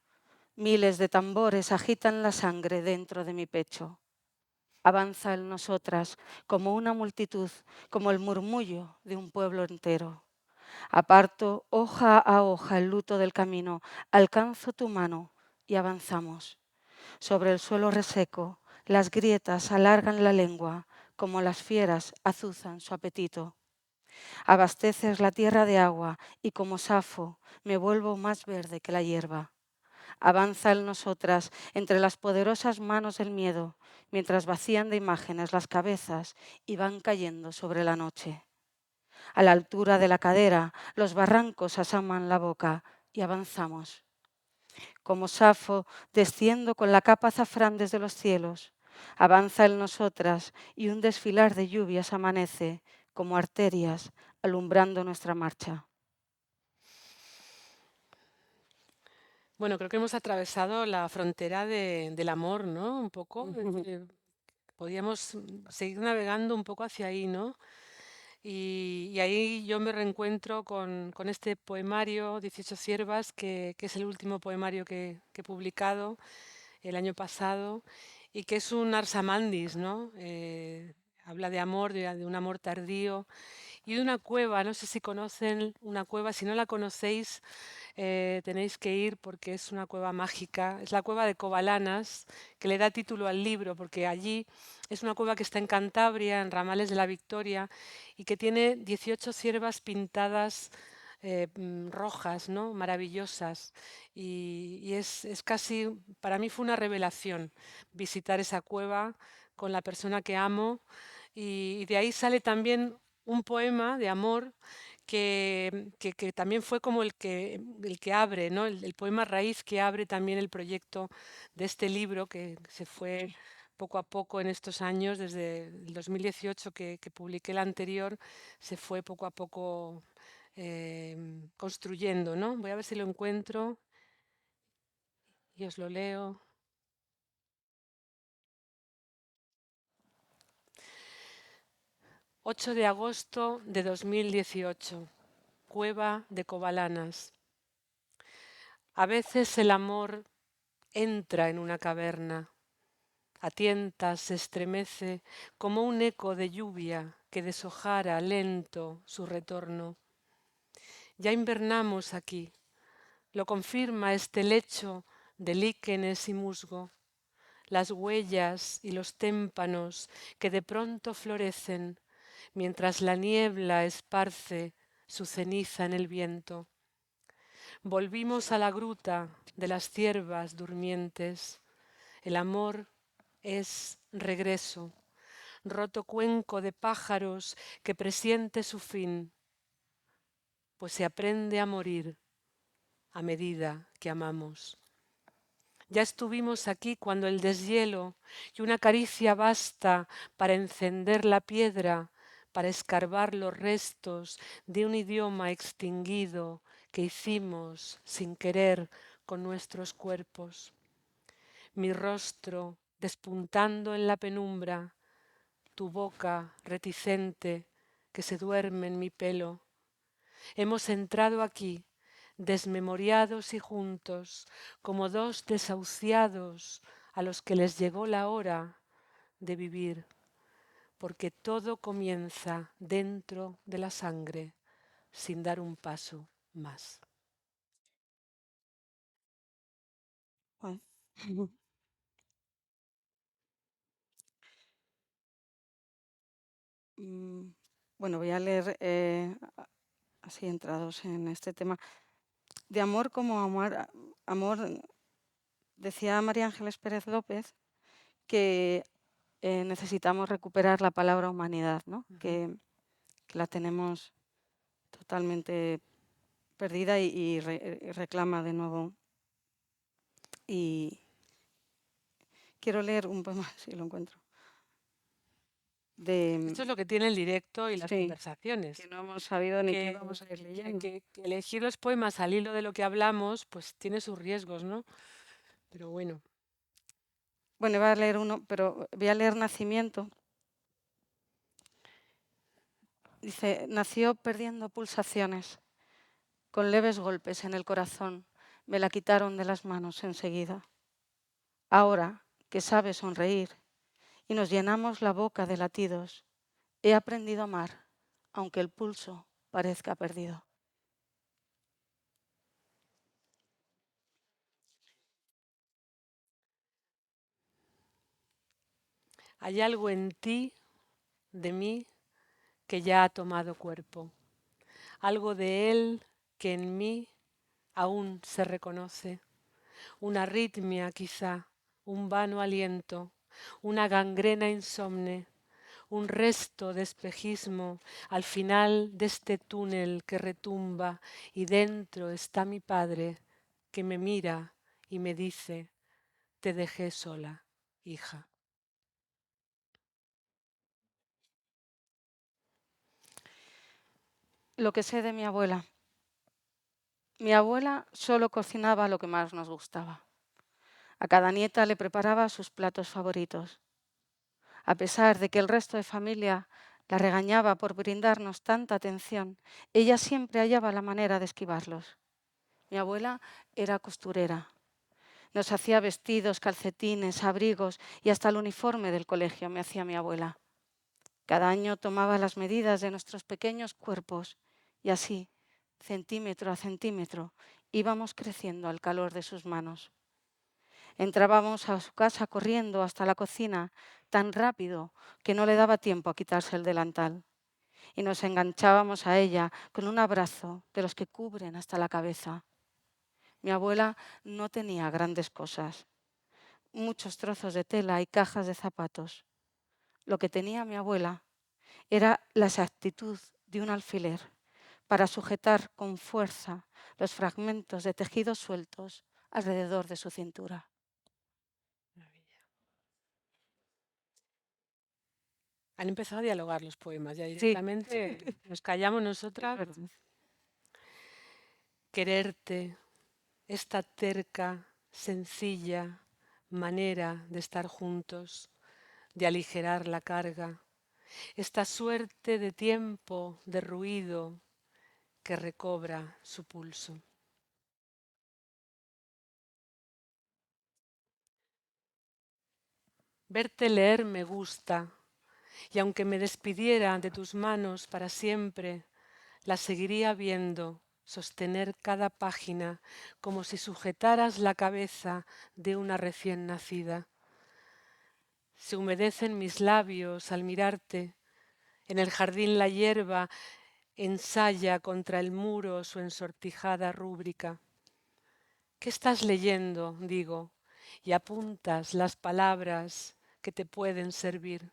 Speaker 3: Miles de tambores agitan la sangre dentro de mi pecho. Avanza en nosotras como una multitud, como el murmullo de un pueblo entero. Aparto hoja a hoja el luto del camino, alcanzo tu mano y avanzamos. Sobre el suelo reseco, las grietas alargan la lengua, como las fieras azuzan su apetito. Abasteces la tierra de agua y como Safo me vuelvo más verde que la hierba. Avanza en nosotras entre las poderosas manos del miedo, mientras vacían de imágenes las cabezas y van cayendo sobre la noche. A la altura de la cadera, los barrancos asaman la boca y avanzamos. Como Safo, desciendo con la capa azafrán desde los cielos. Avanza en nosotras y un desfilar de lluvias amanece, como arterias, alumbrando nuestra marcha.
Speaker 2: Bueno, creo que hemos atravesado la frontera del amor, ¿no? Un poco. Podíamos seguir navegando un poco hacia ahí, ¿no? Y ahí yo me reencuentro con este poemario, 18 siervas, que es el último poemario que he publicado el año pasado y que es un arsamandis, ¿no? Habla de amor, de un amor tardío y de una cueva. No sé si conocen una cueva, si no la conocéis, tenéis que ir porque es una cueva mágica. Es la cueva de Covalanas, que le da título al libro, porque allí es una cueva que está en Cantabria, en Ramales de la Victoria, y que tiene 18 ciervas pintadas rojas, ¿no? Maravillosas. Y es casi, para mí fue una revelación visitar esa cueva con la persona que amo. Y de ahí sale también un poema de amor que también fue como el que abre, ¿no? El poema raíz que abre también el proyecto de este libro que se fue poco a poco en estos años, desde el 2018 que publiqué el anterior, se fue poco a poco construyendo, ¿no? Voy a ver si lo encuentro y os lo leo. «8 de agosto de 2018, Cueva de Covalanas. A veces el amor entra en una caverna, a tientas se estremece como un eco de lluvia que deshojara lento su retorno. Ya invernamos aquí, lo confirma este lecho de líquenes y musgo, las huellas y los témpanos que de pronto florecen mientras la niebla esparce su ceniza en el viento. Volvimos a la gruta de las ciervas durmientes. El amor es regreso, roto cuenco de pájaros que presiente su fin, pues se aprende a morir a medida que amamos. Ya estuvimos aquí cuando el deshielo y una caricia basta para encender la piedra, para escarbar los restos de un idioma extinguido que hicimos sin querer con nuestros cuerpos. Mi rostro despuntando en la penumbra, tu boca reticente que se duerme en mi pelo. Hemos entrado aquí, desmemoriados y juntos, como dos desahuciados a los que les llegó la hora de vivir, porque todo comienza dentro de la sangre sin dar un paso más.
Speaker 3: Ay. Bueno, voy a leer, así entrados en este tema. De amor como amor, decía María Ángeles Pérez López que necesitamos recuperar la palabra humanidad, ¿no? Que la tenemos totalmente perdida y reclama de nuevo. Y quiero leer un poema, si lo encuentro.
Speaker 2: Esto es lo que tiene el directo y las
Speaker 3: Sí,
Speaker 2: conversaciones.
Speaker 3: que no hemos sabido ni qué
Speaker 2: Que,
Speaker 3: vamos a ir leyendo.
Speaker 2: que elegir los poemas al hilo de lo que hablamos, pues tiene sus riesgos, ¿no? Pero bueno.
Speaker 3: Bueno, voy a leer uno, pero voy a leer Nacimiento. Dice, nació perdiendo pulsaciones, con leves golpes en el corazón. Me la quitaron de las manos enseguida. Ahora que sabe sonreír y nos llenamos la boca de latidos, he aprendido a amar, aunque el pulso parezca perdido.
Speaker 2: Hay algo en ti, de mí, que ya ha tomado cuerpo. Algo de él que en mí aún se reconoce. Una arritmia quizá, un vano aliento, una gangrena insomne, un resto de espejismo al final de este túnel que retumba y dentro está mi padre que me mira y me dice, te dejé sola, hija.
Speaker 3: Lo que sé de mi abuela. Mi abuela solo cocinaba lo que más nos gustaba. A cada nieta le preparaba sus platos favoritos. A pesar de que el resto de familia la regañaba por brindarnos tanta atención, ella siempre hallaba la manera de esquivarlos. Mi abuela era costurera. Nos hacía vestidos, calcetines, abrigos y hasta el uniforme del colegio me hacía mi abuela. Cada año tomaba las medidas de nuestros pequeños cuerpos y así, centímetro a centímetro, íbamos creciendo al calor de sus manos. Entrábamos a su casa corriendo hasta la cocina tan rápido que no le daba tiempo a quitarse el delantal. Y nos enganchábamos a ella con un abrazo de los que cubren hasta la cabeza. Mi abuela no tenía grandes cosas, muchos trozos de tela y cajas de zapatos. Lo que tenía mi abuela era la exactitud de un alfiler para sujetar con fuerza los fragmentos de tejidos sueltos alrededor de su cintura.
Speaker 2: Han empezado a dialogar los poemas, ya
Speaker 3: Sí.
Speaker 2: directamente nos callamos nosotras. Quererte, esta terca, sencilla manera de estar juntos, de aligerar la carga, esta suerte de tiempo, de ruido que recobra su pulso. Verte leer me gusta, y aunque me despidiera de tus manos para siempre, la seguiría viendo, sostener cada página como si sujetaras la cabeza de una recién nacida. Se humedecen mis labios al mirarte, en el jardín la hierba ensaya contra el muro su ensortijada rúbrica. ¿Qué estás leyendo? Digo, y apuntas las palabras que te pueden servir.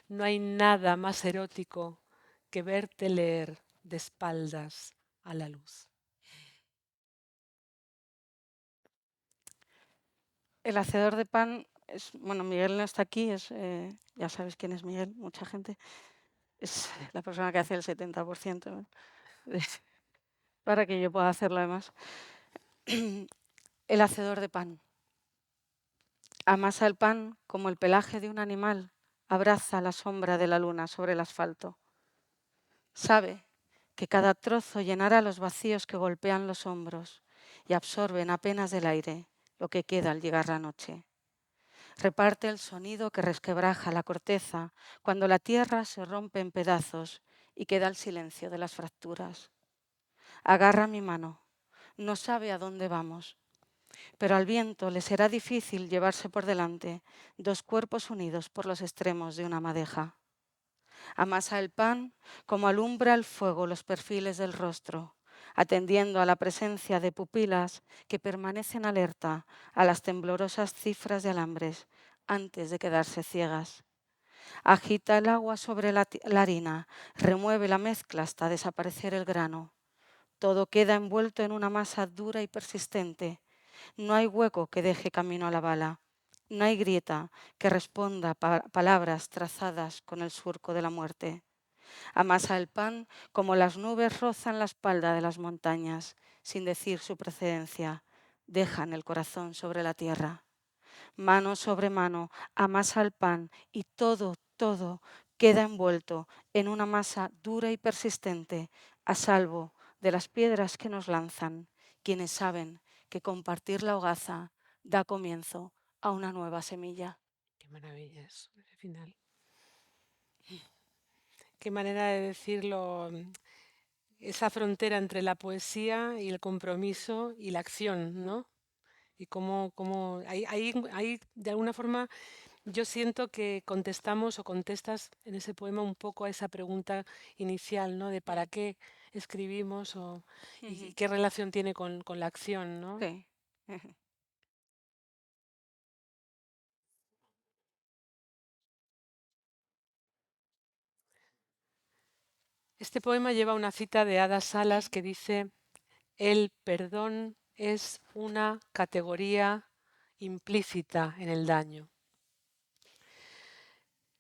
Speaker 2: No hay nada más erótico que verte leer de espaldas a la luz.
Speaker 3: El hacedor de pan, bueno, Miguel no está aquí, ya sabes quién es Miguel, mucha gente. Es la persona que hace el 70%, para que yo pueda hacerlo además. El hacedor de pan. Amasa el pan como el pelaje de un animal abraza la sombra de la luna sobre el asfalto. Sabe que cada trozo llenará los vacíos que golpean los hombros y absorben apenas del aire lo que queda al llegar la noche. reparte el sonido que resquebraja la corteza cuando la tierra se rompe en pedazos y queda el silencio de las fracturas. Agarra mi mano, no sabe a dónde vamos, pero al viento le será difícil llevarse por delante dos cuerpos unidos por los extremos de una madeja. Amasa el pan como alumbra el fuego los perfiles del rostro, atendiendo a la presencia de pupilas que permanecen alerta a las temblorosas cifras de alambres antes de quedarse ciegas. Agita el agua sobre la harina, remueve la mezcla hasta desaparecer el grano. Todo queda envuelto en una masa dura y persistente. No hay hueco que deje camino a la bala. No hay grieta que responda a palabras trazadas con el surco de la muerte. Amasa el pan como las nubes rozan la espalda de las montañas, sin decir su procedencia. Dejan el corazón sobre la tierra. Mano sobre mano, amasa el pan y todo queda envuelto en una masa dura y persistente, a salvo de las piedras que nos lanzan, quienes saben que compartir la hogaza da comienzo a una nueva semilla.
Speaker 2: Qué maravilla eso, ese final. Qué manera de decirlo, esa frontera entre la poesía y el compromiso y la acción, ¿no? Y cómo ahí, de alguna forma, yo siento que contestamos o contestas en ese poema un poco a esa pregunta inicial, ¿no? De para qué escribimos y qué relación tiene con la acción, ¿no?
Speaker 3: Sí.
Speaker 2: Este poema lleva una cita de Ada Salas que dice: el perdón es una categoría implícita en el daño.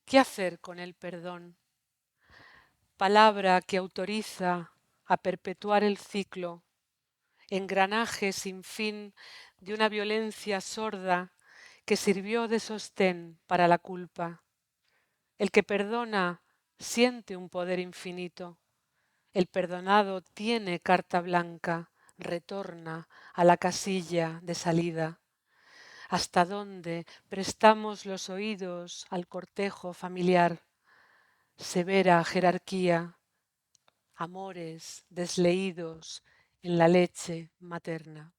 Speaker 2: ¿Qué hacer con el perdón? Palabra que autoriza a perpetuar el ciclo, engranaje sin fin de una violencia sorda que sirvió de sostén para la culpa. El que perdona siente un poder infinito. El perdonado tiene carta blanca, retorna a la casilla de salida. ¿Hasta dónde prestamos los oídos al cortejo familiar? Severa jerarquía, amores desleídos en la leche materna.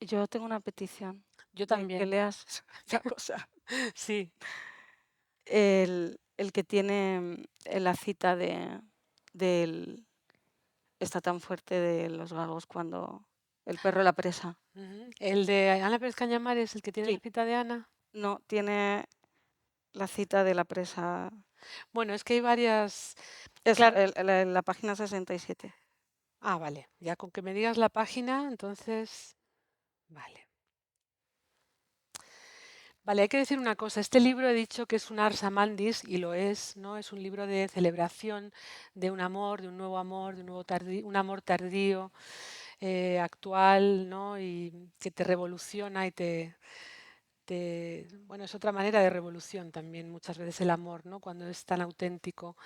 Speaker 3: Yo tengo una petición
Speaker 2: Yo
Speaker 3: de que
Speaker 2: también,
Speaker 3: leas esa cosa.
Speaker 2: sí.
Speaker 3: El que tiene la cita del está tan fuerte de los galgos cuando el perro la presa.
Speaker 2: Ujú. El de Ana Pérez Cañamar es el que tiene la
Speaker 3: Sí,
Speaker 2: cita de Ana.
Speaker 3: no, tiene la cita de la presa.
Speaker 2: Bueno, es que hay varias.
Speaker 3: Esa,
Speaker 2: Claro.
Speaker 3: la página 67.
Speaker 2: Ah, vale. Ya con que me digas la página, entonces. Vale. Vale, hay que decir una cosa. Este libro he dicho que es un Ars Amandis y lo es, ¿no? Es un libro de celebración de un amor, de un nuevo amor, de un nuevo un amor tardío, actual, ¿no? Y que te revoluciona y bueno, es otra manera de revolución también, muchas veces el amor, ¿no? Cuando es tan auténtico.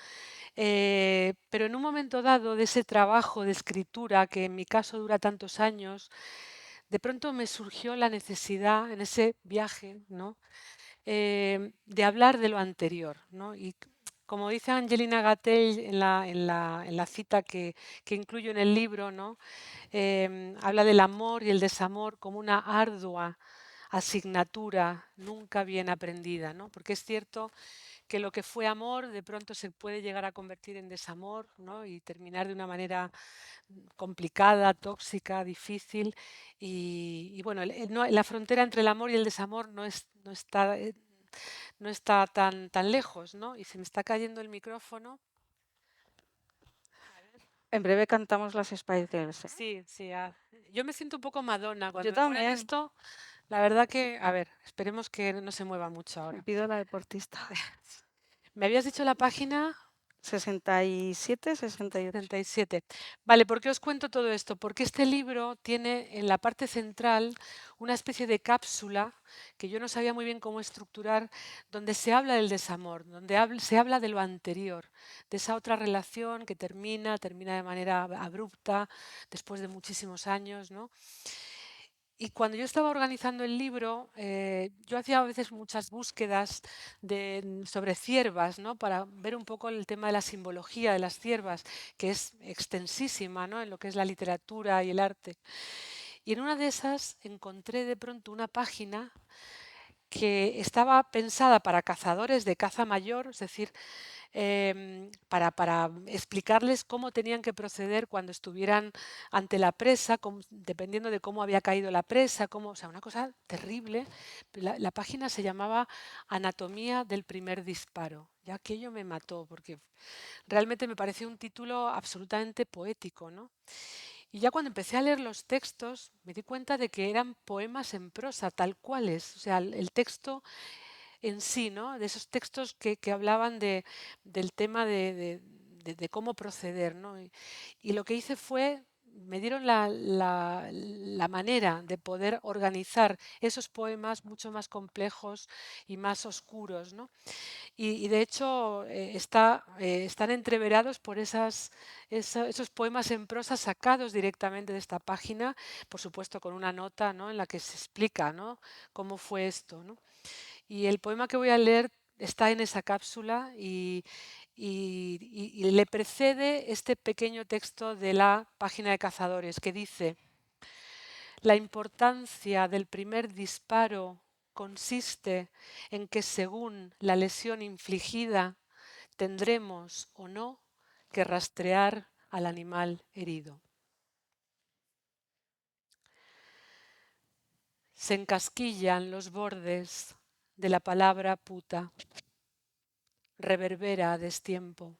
Speaker 2: Pero en un momento dado de ese trabajo de escritura, que en mi caso dura tantos años, de pronto me surgió la necesidad en ese viaje, ¿no? De hablar de lo anterior, ¿no? Y como dice Angelina Gatell en la cita que incluyo en el libro, ¿no? Habla del amor y el desamor como una ardua asignatura nunca bien aprendida, ¿no? Porque es cierto que lo que fue amor de pronto se puede llegar a convertir en desamor, ¿no? Y terminar de una manera complicada, tóxica, difícil. Y bueno, la frontera entre el amor y el desamor no está tan lejos, ¿no? Y se me está cayendo el micrófono.
Speaker 3: En breve cantamos las Spice Girls, ¿eh?
Speaker 2: Sí, sí. Yo me siento un poco Madonna cuando
Speaker 3: Yo
Speaker 2: me ponen
Speaker 3: también.
Speaker 2: esto. La verdad que, a ver, esperemos que no se mueva mucho
Speaker 3: Me
Speaker 2: ahora.
Speaker 3: pido la deportista.
Speaker 2: ¿Me habías dicho la página?
Speaker 3: 67, 68.
Speaker 2: 37. Vale, ¿por qué os cuento todo esto? Porque este libro tiene en la parte central una especie de cápsula que yo no sabía muy bien cómo estructurar, donde se habla del desamor, donde se habla de lo anterior, de esa otra relación que termina de manera abrupta, después de muchísimos años, ¿no? Y cuando yo estaba organizando el libro, yo hacía a veces muchas búsquedas sobre ciervas, ¿no? Para ver un poco el tema de la simbología de las ciervas, que es extensísima, ¿no? En lo que es la literatura y el arte. Y en una de esas encontré de pronto una página que estaba pensada para cazadores de caza mayor, es decir, para explicarles cómo tenían que proceder cuando estuvieran ante la presa, dependiendo de cómo había caído la presa, o sea, una cosa terrible. La página se llamaba Anatomía del primer disparo. Ya aquello me mató, porque realmente me pareció un título absolutamente poético, ¿no? Y ya cuando empecé a leer los textos, me di cuenta de que eran poemas en prosa, tal cuales. O sea, el texto en sí, ¿no? De esos textos que hablaban del tema de cómo proceder, ¿no? Y lo que hice fue, me dieron la manera de poder organizar esos poemas mucho más complejos y más oscuros, ¿no? Y de hecho están entreverados por esos poemas en prosa sacados directamente de esta página, por supuesto con una nota, ¿no? En la que se explica, ¿no? Cómo fue esto, ¿no? Y el poema que voy a leer está en esa cápsula y le precede este pequeño texto de la página de Cazadores que dice: la importancia del primer disparo consiste en que según la lesión infligida tendremos o no que rastrear al animal herido. Se encasquillan los bordes de la palabra puta. Reverbera a destiempo.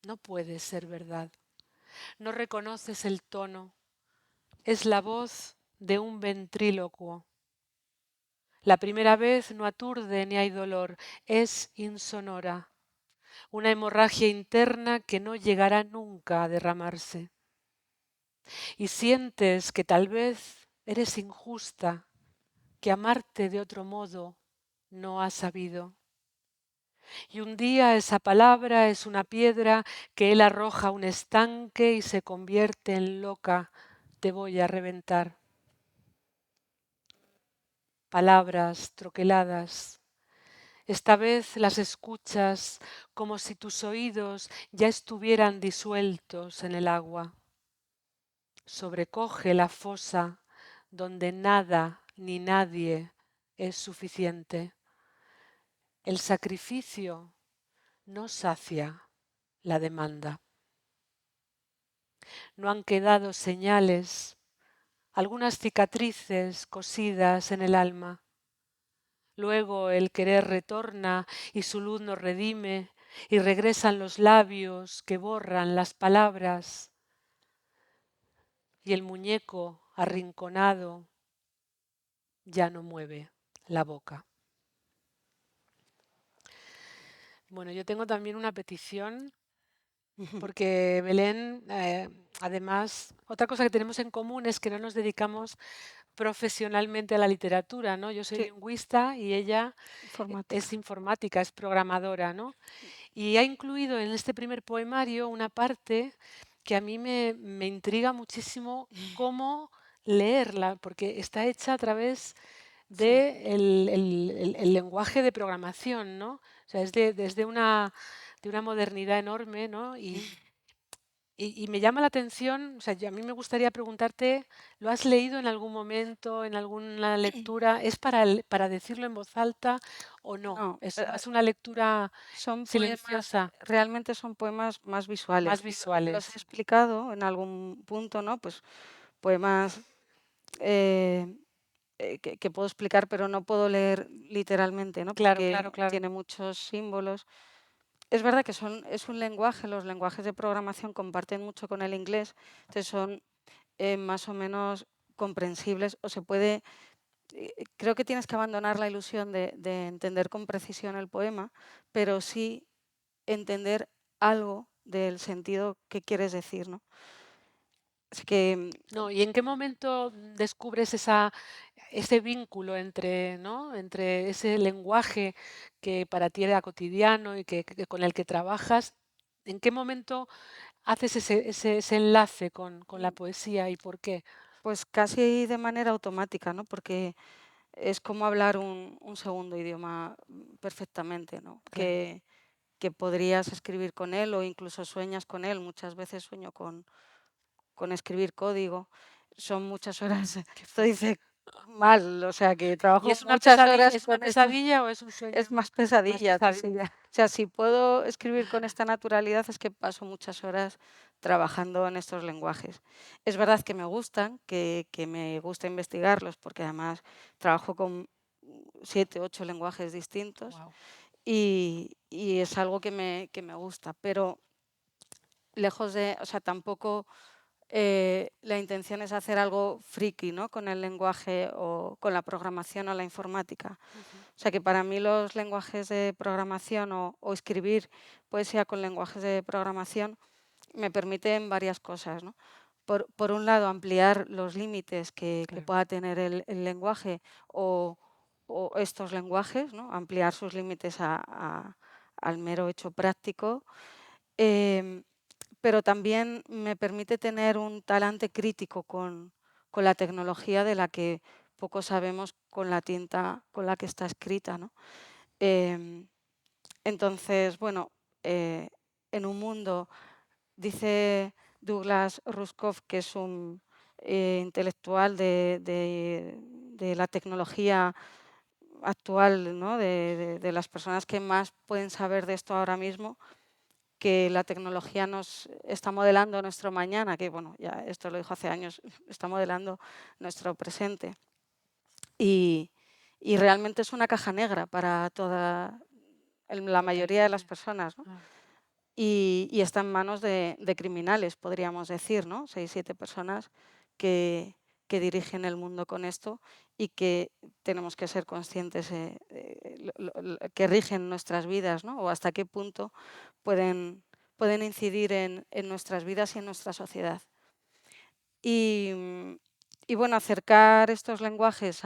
Speaker 2: No puede ser verdad. No reconoces el tono. Es la voz de un ventrílocuo. La primera vez no aturde ni hay dolor. Es insonora. Una hemorragia interna que no llegará nunca a derramarse. Y sientes que tal vez eres injusta, que amarte de otro modo no has sabido. Y un día esa palabra es una piedra que él arroja a un estanque y se convierte en loca. Te voy a reventar. Palabras troqueladas. Esta vez las escuchas como si tus oídos ya estuvieran disueltos en el agua. Sobrecoge la fosa donde nada ni nadie es suficiente. El sacrificio no sacia la demanda. No han quedado señales, algunas cicatrices cosidas en el alma. Luego el querer retorna y su luz nos redime y regresan los labios que borran las palabras y el muñeco arrinconado ya no mueve la boca. Bueno, yo tengo también una petición porque Belén, además, otra cosa que tenemos en común es que no nos dedicamos profesionalmente a la literatura, ¿no? Yo soy
Speaker 3: Sí,
Speaker 2: lingüista y ella
Speaker 3: informática.
Speaker 2: es informática, es programadora, ¿no? Y ha incluido en este primer poemario una parte que a mí me intriga muchísimo cómo leerla, porque está hecha a través
Speaker 3: Sí.
Speaker 2: de el lenguaje de programación, ¿no? O sea, es desde de una modernidad enorme, ¿no? Y me llama la atención, o sea, a mí me gustaría preguntarte, ¿lo has leído en algún momento, en alguna lectura? ¿Es para decirlo en voz alta o no?
Speaker 3: No,
Speaker 2: ¿Es más una lectura
Speaker 3: son poemas,
Speaker 2: silenciosa,
Speaker 3: realmente son poemas más
Speaker 2: más
Speaker 3: visuales. Los he
Speaker 2: visuales?
Speaker 3: explicado en algún punto, ¿no? Pues poemas eh, que puedo explicar, pero no puedo leer literalmente, ¿no?
Speaker 2: Claro, claro,
Speaker 3: Porque
Speaker 2: claro.
Speaker 3: tiene muchos símbolos. Es verdad que es un lenguaje, los lenguajes de programación comparten mucho con el inglés, entonces son más o menos comprensibles o se puede. Creo que tienes que abandonar la ilusión de entender con precisión el poema, pero sí entender algo del sentido que quieres decir, ¿no? Es que
Speaker 2: No, ¿y en qué momento descubres ese vínculo entre, ¿no? Entre ese lenguaje que para ti era cotidiano y con el que trabajas? ¿En qué momento haces ese enlace con la poesía y por qué?
Speaker 3: pues casi de manera automática, ¿no? Porque es como hablar un segundo idioma perfectamente, ¿no?
Speaker 2: Claro.
Speaker 3: Que podrías escribir con él o incluso sueñas con él. Muchas veces sueño con escribir código. Son muchas horas,
Speaker 2: Qué
Speaker 3: esto
Speaker 2: fuerte.
Speaker 3: dice mal, o sea, que
Speaker 2: ¿Y
Speaker 3: trabajo
Speaker 2: es una
Speaker 3: muchas horas
Speaker 2: es una
Speaker 3: con esto.
Speaker 2: pesadilla o es un
Speaker 3: Es
Speaker 2: sueño?
Speaker 3: más
Speaker 2: Más
Speaker 3: pesadilla, sí, sí.
Speaker 2: pesadilla.
Speaker 3: O sea, si puedo escribir con esta naturalidad es que paso muchas horas trabajando en estos lenguajes. Es verdad que me gustan, que me gusta investigarlos, porque además trabajo con 7, 8 lenguajes distintos
Speaker 2: Wow.
Speaker 3: y es algo que me gusta, pero lejos de, o sea, tampoco la intención es hacer algo friki, ¿no? Con el lenguaje o con la programación o la informática. O sea que para mí los lenguajes de programación o escribir poesía con lenguajes de programación me permiten varias cosas, ¿no? Por un lado, ampliar los límites que
Speaker 2: Claro.
Speaker 3: pueda tener el lenguaje o, o estos lenguajes, ¿no? Ampliar sus límites al mero hecho práctico. Em, pero también me permite tener un talante crítico con la tecnología de la que poco sabemos con la tinta con la que está escrita, ¿no? Em, entonces, bueno, eh, en un mundo, dice Douglas Rushkoff, que es un intelectual de la tecnología actual, ¿no? De las personas que más pueden saber de esto ahora mismo, que la tecnología nos está modelando nuestro mañana, que bueno, ya esto lo dijo hace años, está modelando nuestro presente. Y, y realmente es una caja negra para toda la mayoría de las
Speaker 2: Totalmente.
Speaker 3: personas, ¿no?
Speaker 2: Ah,
Speaker 3: Y está en manos de criminales, podríamos decir, ¿no? 6, 7 personas que, que dirigen el mundo con esto y que tenemos que ser conscientes que rigen nuestras vidas, ¿no? O hasta qué punto pueden, pueden incidir en nuestras vidas y en nuestra sociedad. Y, y bueno, acercar estos lenguajes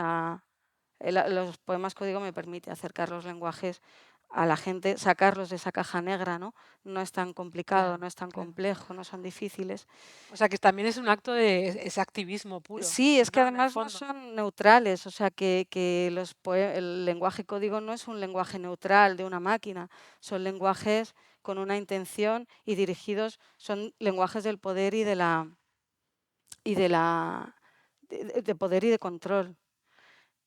Speaker 3: los poemas código me permite acercar los lenguajes a la gente, sacarlos de esa caja negra, ¿no? No es tan complicado,
Speaker 2: claro,
Speaker 3: no es tan
Speaker 2: claro.
Speaker 3: complejo, no son difíciles.
Speaker 2: O sea, que también es un acto de es activismo puro,
Speaker 3: Sí, es que
Speaker 2: ¿no? En el
Speaker 3: además no
Speaker 2: fondo.
Speaker 3: son neutrales, o sea, que el lenguaje código no es un lenguaje neutral de una máquina, son lenguajes con una intención y dirigidos, son lenguajes del poder y de la de poder y de control.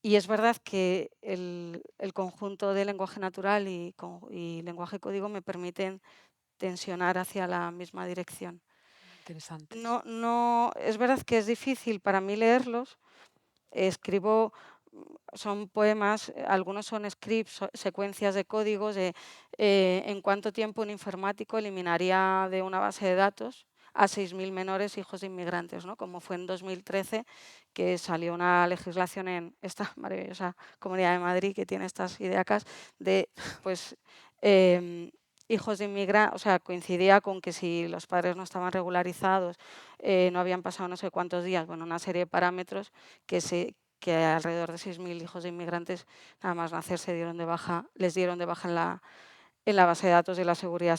Speaker 3: Y es verdad que el conjunto de lenguaje natural y lenguaje código me permiten tensionar hacia la misma dirección.
Speaker 2: Interesantes.
Speaker 3: No, es verdad que es difícil para mí leerlos. Escribo, son poemas, algunos son scripts, secuencias de códigos de en cuánto tiempo un informático eliminaría de una base de datos a 6.000 menores hijos de inmigrantes, ¿no? Como fue en 2013, que salió una legislación en esta maravillosa Comunidad de Madrid que tiene estas ideacas de, pues, em, hijos de inmigrantes, o sea, coincidía con que si los padres no estaban regularizados, no habían pasado no sé cuántos días, bueno, una serie de parámetros que alrededor de 6.000 hijos de inmigrantes, nada más nacer, les dieron de baja en la base de datos de la Seguridad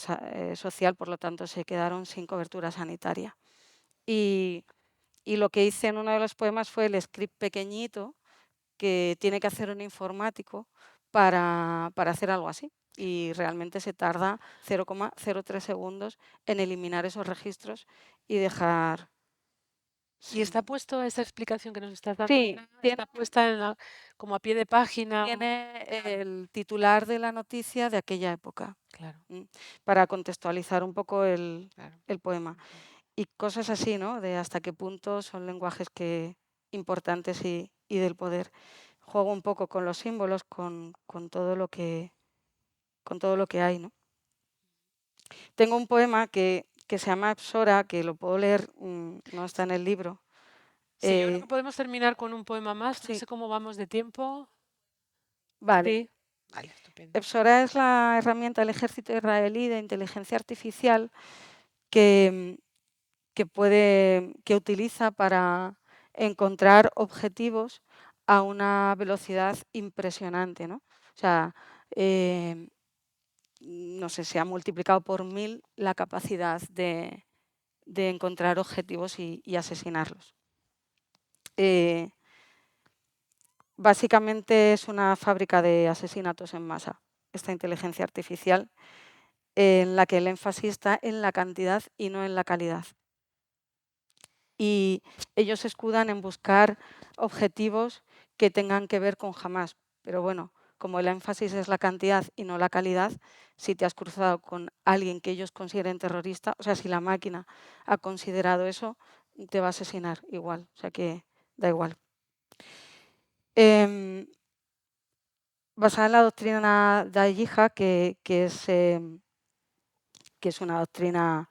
Speaker 3: Social, por lo tanto se quedaron sin cobertura sanitaria. Y, y lo que hice en uno de los poemas fue el script pequeñito que tiene que hacer un informático para hacer algo así. Y realmente se tarda 0,03 segundos en eliminar esos registros y dejar
Speaker 2: ¿Y está
Speaker 3: sin...
Speaker 2: puesto esa explicación que nos estás dando
Speaker 3: Sí,
Speaker 2: ahora, está puesta como a pie de página o?
Speaker 3: tiene
Speaker 2: Vale,
Speaker 3: el titular de la noticia de aquella época,
Speaker 2: claro,
Speaker 3: para contextualizar un poco
Speaker 2: claro.
Speaker 3: el poema.
Speaker 2: Ujú.
Speaker 3: Y cosas así, ¿no? De hasta qué punto son lenguajes importantes y del poder. Juego un poco con los símbolos, con todo lo que hay, ¿no? Tengo un poema que se llama Psora, que lo puedo leer, no está en
Speaker 2: Sí.
Speaker 3: el libro.
Speaker 2: Sí, yo creo que
Speaker 3: Eh,
Speaker 2: podemos terminar con un poema más. No
Speaker 3: sí,
Speaker 2: sé cómo vamos de tiempo.
Speaker 3: vale.
Speaker 2: Sí. Vale, estupendo.
Speaker 3: Epsora es la herramienta del ejército israelí de inteligencia artificial que utiliza para encontrar objetivos a una velocidad impresionante, ¿no? O sea, no sé, se ha multiplicado por 1000 la capacidad de encontrar objetivos y asesinarlos. Básicamente es una fábrica de asesinatos en masa, esta inteligencia artificial, en la que el énfasis está en la cantidad y no en la calidad. Y ellos se escudan en buscar objetivos que tengan que ver con Hamás. Pero bueno, como el énfasis es la cantidad y no la calidad, si te has cruzado con alguien que ellos consideren terrorista, o sea, si la máquina ha considerado eso, te va a asesinar igual, o sea que da igual. Basada en la doctrina Dayija, que es una doctrina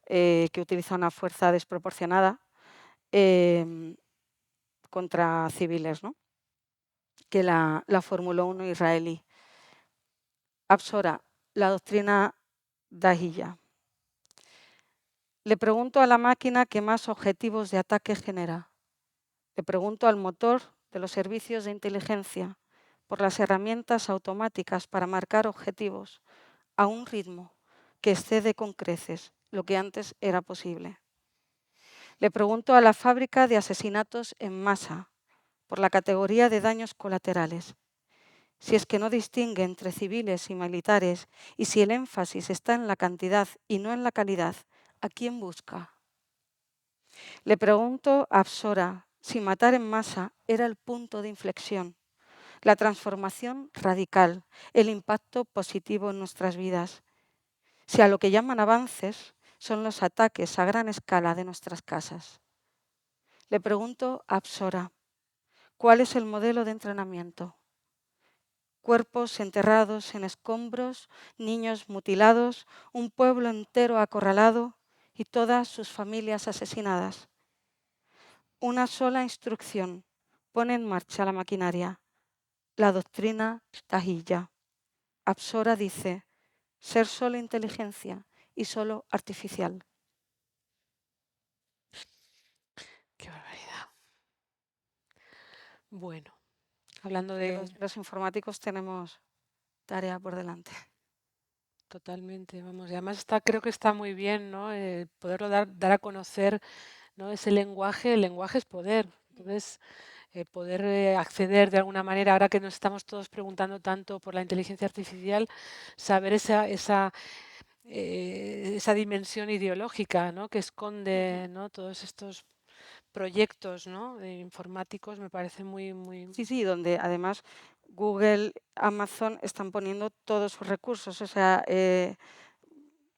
Speaker 3: que utiliza una fuerza desproporcionada contra civiles, ¿no? Que la formuló uno israelí. Absora, la doctrina Dahiyya. Le pregunto a la máquina qué más objetivos de ataque genera. Le pregunto al motor de los servicios de inteligencia por las herramientas automáticas para marcar objetivos a un ritmo que excede con creces lo que antes era posible. Le pregunto a la fábrica de asesinatos en masa por la categoría de daños colaterales. Si es que no distingue entre civiles y militares y si el énfasis está en la cantidad y no en la calidad, ¿a quién busca? Le pregunto a Absora si matar en masa era el punto de inflexión, la transformación radical, el impacto positivo en nuestras vidas. Si a lo que llaman avances son los ataques a gran escala de nuestras casas. Le pregunto a Absora, ¿cuál es el modelo de entrenamiento? Cuerpos enterrados en escombros, niños mutilados, un pueblo entero acorralado y todas sus familias asesinadas. Una sola instrucción pone en marcha la maquinaria, la doctrina Dahiyya. Absora dice, ser solo inteligencia y solo artificial.
Speaker 2: Qué barbaridad. Bueno, hablando de...
Speaker 3: Los informáticos tenemos tarea por delante.
Speaker 2: Totalmente, vamos. Y además creo que está muy bien, ¿no? Poderlo dar a conocer, ¿no? Ese lenguaje, el lenguaje es poder. Entonces, poder acceder de alguna manera, ahora que nos estamos todos preguntando tanto por la inteligencia artificial, saber esa dimensión ideológica, ¿no? Que esconde, ¿no? Todos estos proyectos, ¿no? informáticos me parece muy, muy...
Speaker 3: Sí, donde además Google, Amazon están poniendo todos sus recursos. O sea,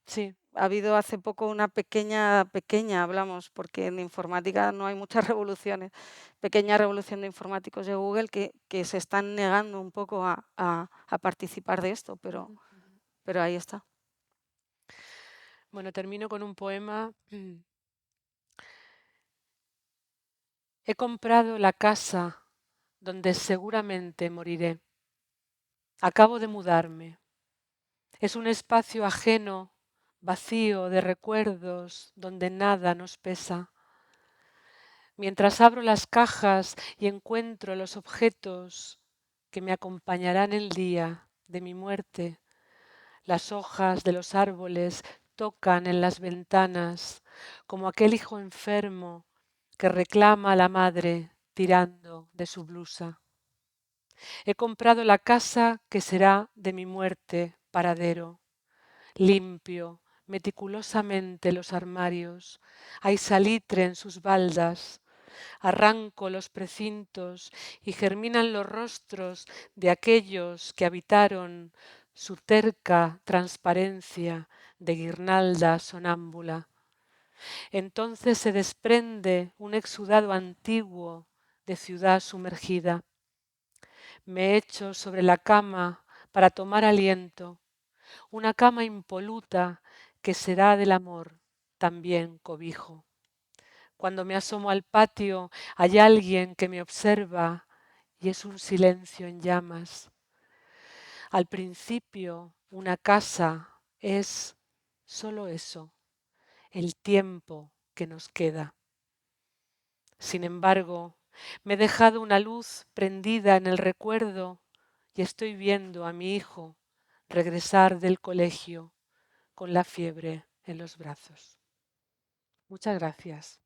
Speaker 2: Sí,
Speaker 3: ha habido hace poco una pequeña, hablamos, porque en informática no hay muchas revoluciones, pequeña revolución de informáticos de Google que se están negando un poco a participar de esto, pero ahí está.
Speaker 2: bueno, termino con un poema. He comprado la casa donde seguramente moriré. Acabo de mudarme. Es un espacio ajeno, vacío de recuerdos, donde nada nos pesa. Mientras abro las cajas y encuentro los objetos que me acompañarán el día de mi muerte, las hojas de los árboles tocan en las ventanas como aquel hijo enfermo que reclama a la madre tirando de su blusa. He comprado la casa que será de mi muerte, paradero. Limpio meticulosamente los armarios. Hay salitre en sus baldas. Arranco los precintos y germinan los rostros de aquellos que habitaron su terca transparencia de guirnalda sonámbula. Entonces se desprende un exudado antiguo de ciudad sumergida. Me echo sobre la cama para tomar aliento, una cama impoluta que será del amor también cobijo. Cuando me asomo al patio hay alguien que me observa y es un silencio en llamas. Al principio, una casa es solo eso, el tiempo que nos queda. Sin embargo, me he dejado una luz prendida en el recuerdo y estoy viendo a mi hijo regresar del colegio con la fiebre en los brazos. Muchas gracias.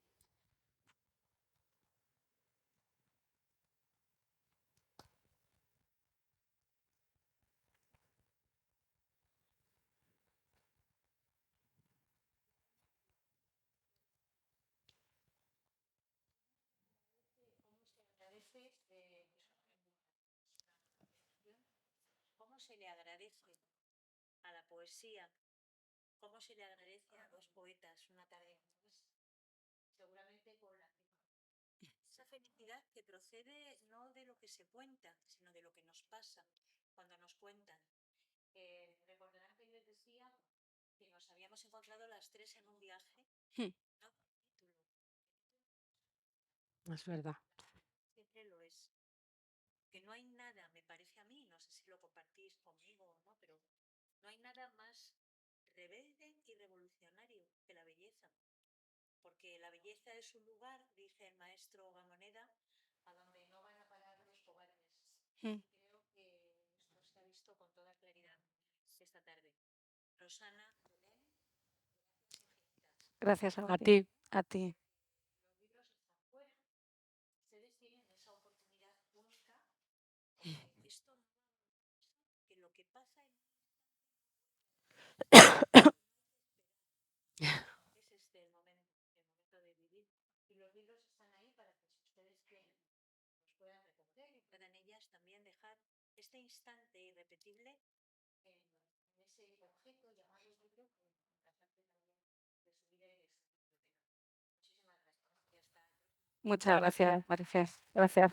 Speaker 1: ¿Cómo se le agradece a la poesía? ¿Cómo se le agradece a dos poetas una tarde? Seguramente con esa felicidad que procede no de lo que se cuenta, sino de lo que nos pasa cuando nos cuentan. Recordarán que yo les decía que nos habíamos encontrado las tres en un viaje. ¿No?
Speaker 2: Es verdad.
Speaker 1: Siempre lo es. Que no hay nada, me parece a mí, no sé si lo compartís conmigo o no, pero no hay nada más rebelde y revolucionario que la belleza. Porque la belleza es un lugar, dice el maestro Gamoneda, a donde no van a parar los cobardes. Creo que esto se ha visto con toda claridad esta tarde. Rosana, Belén,
Speaker 3: Gracias
Speaker 2: A ti.
Speaker 3: a ti.
Speaker 1: los libros están fuera. Ustedes tienen esa oportunidad única. Esto no que lo que pasa en es el momento de vivir. Y los libros están ahí para que si ustedes quieren los puedan recoger y puedan ellas también dejar este instante irrepetible en ese objeto llamado libro que forma parte también de su vida y de su biblioteca. Muchísimas gracias. Ya está.
Speaker 3: Muchas gracias, Marifé. Gracias.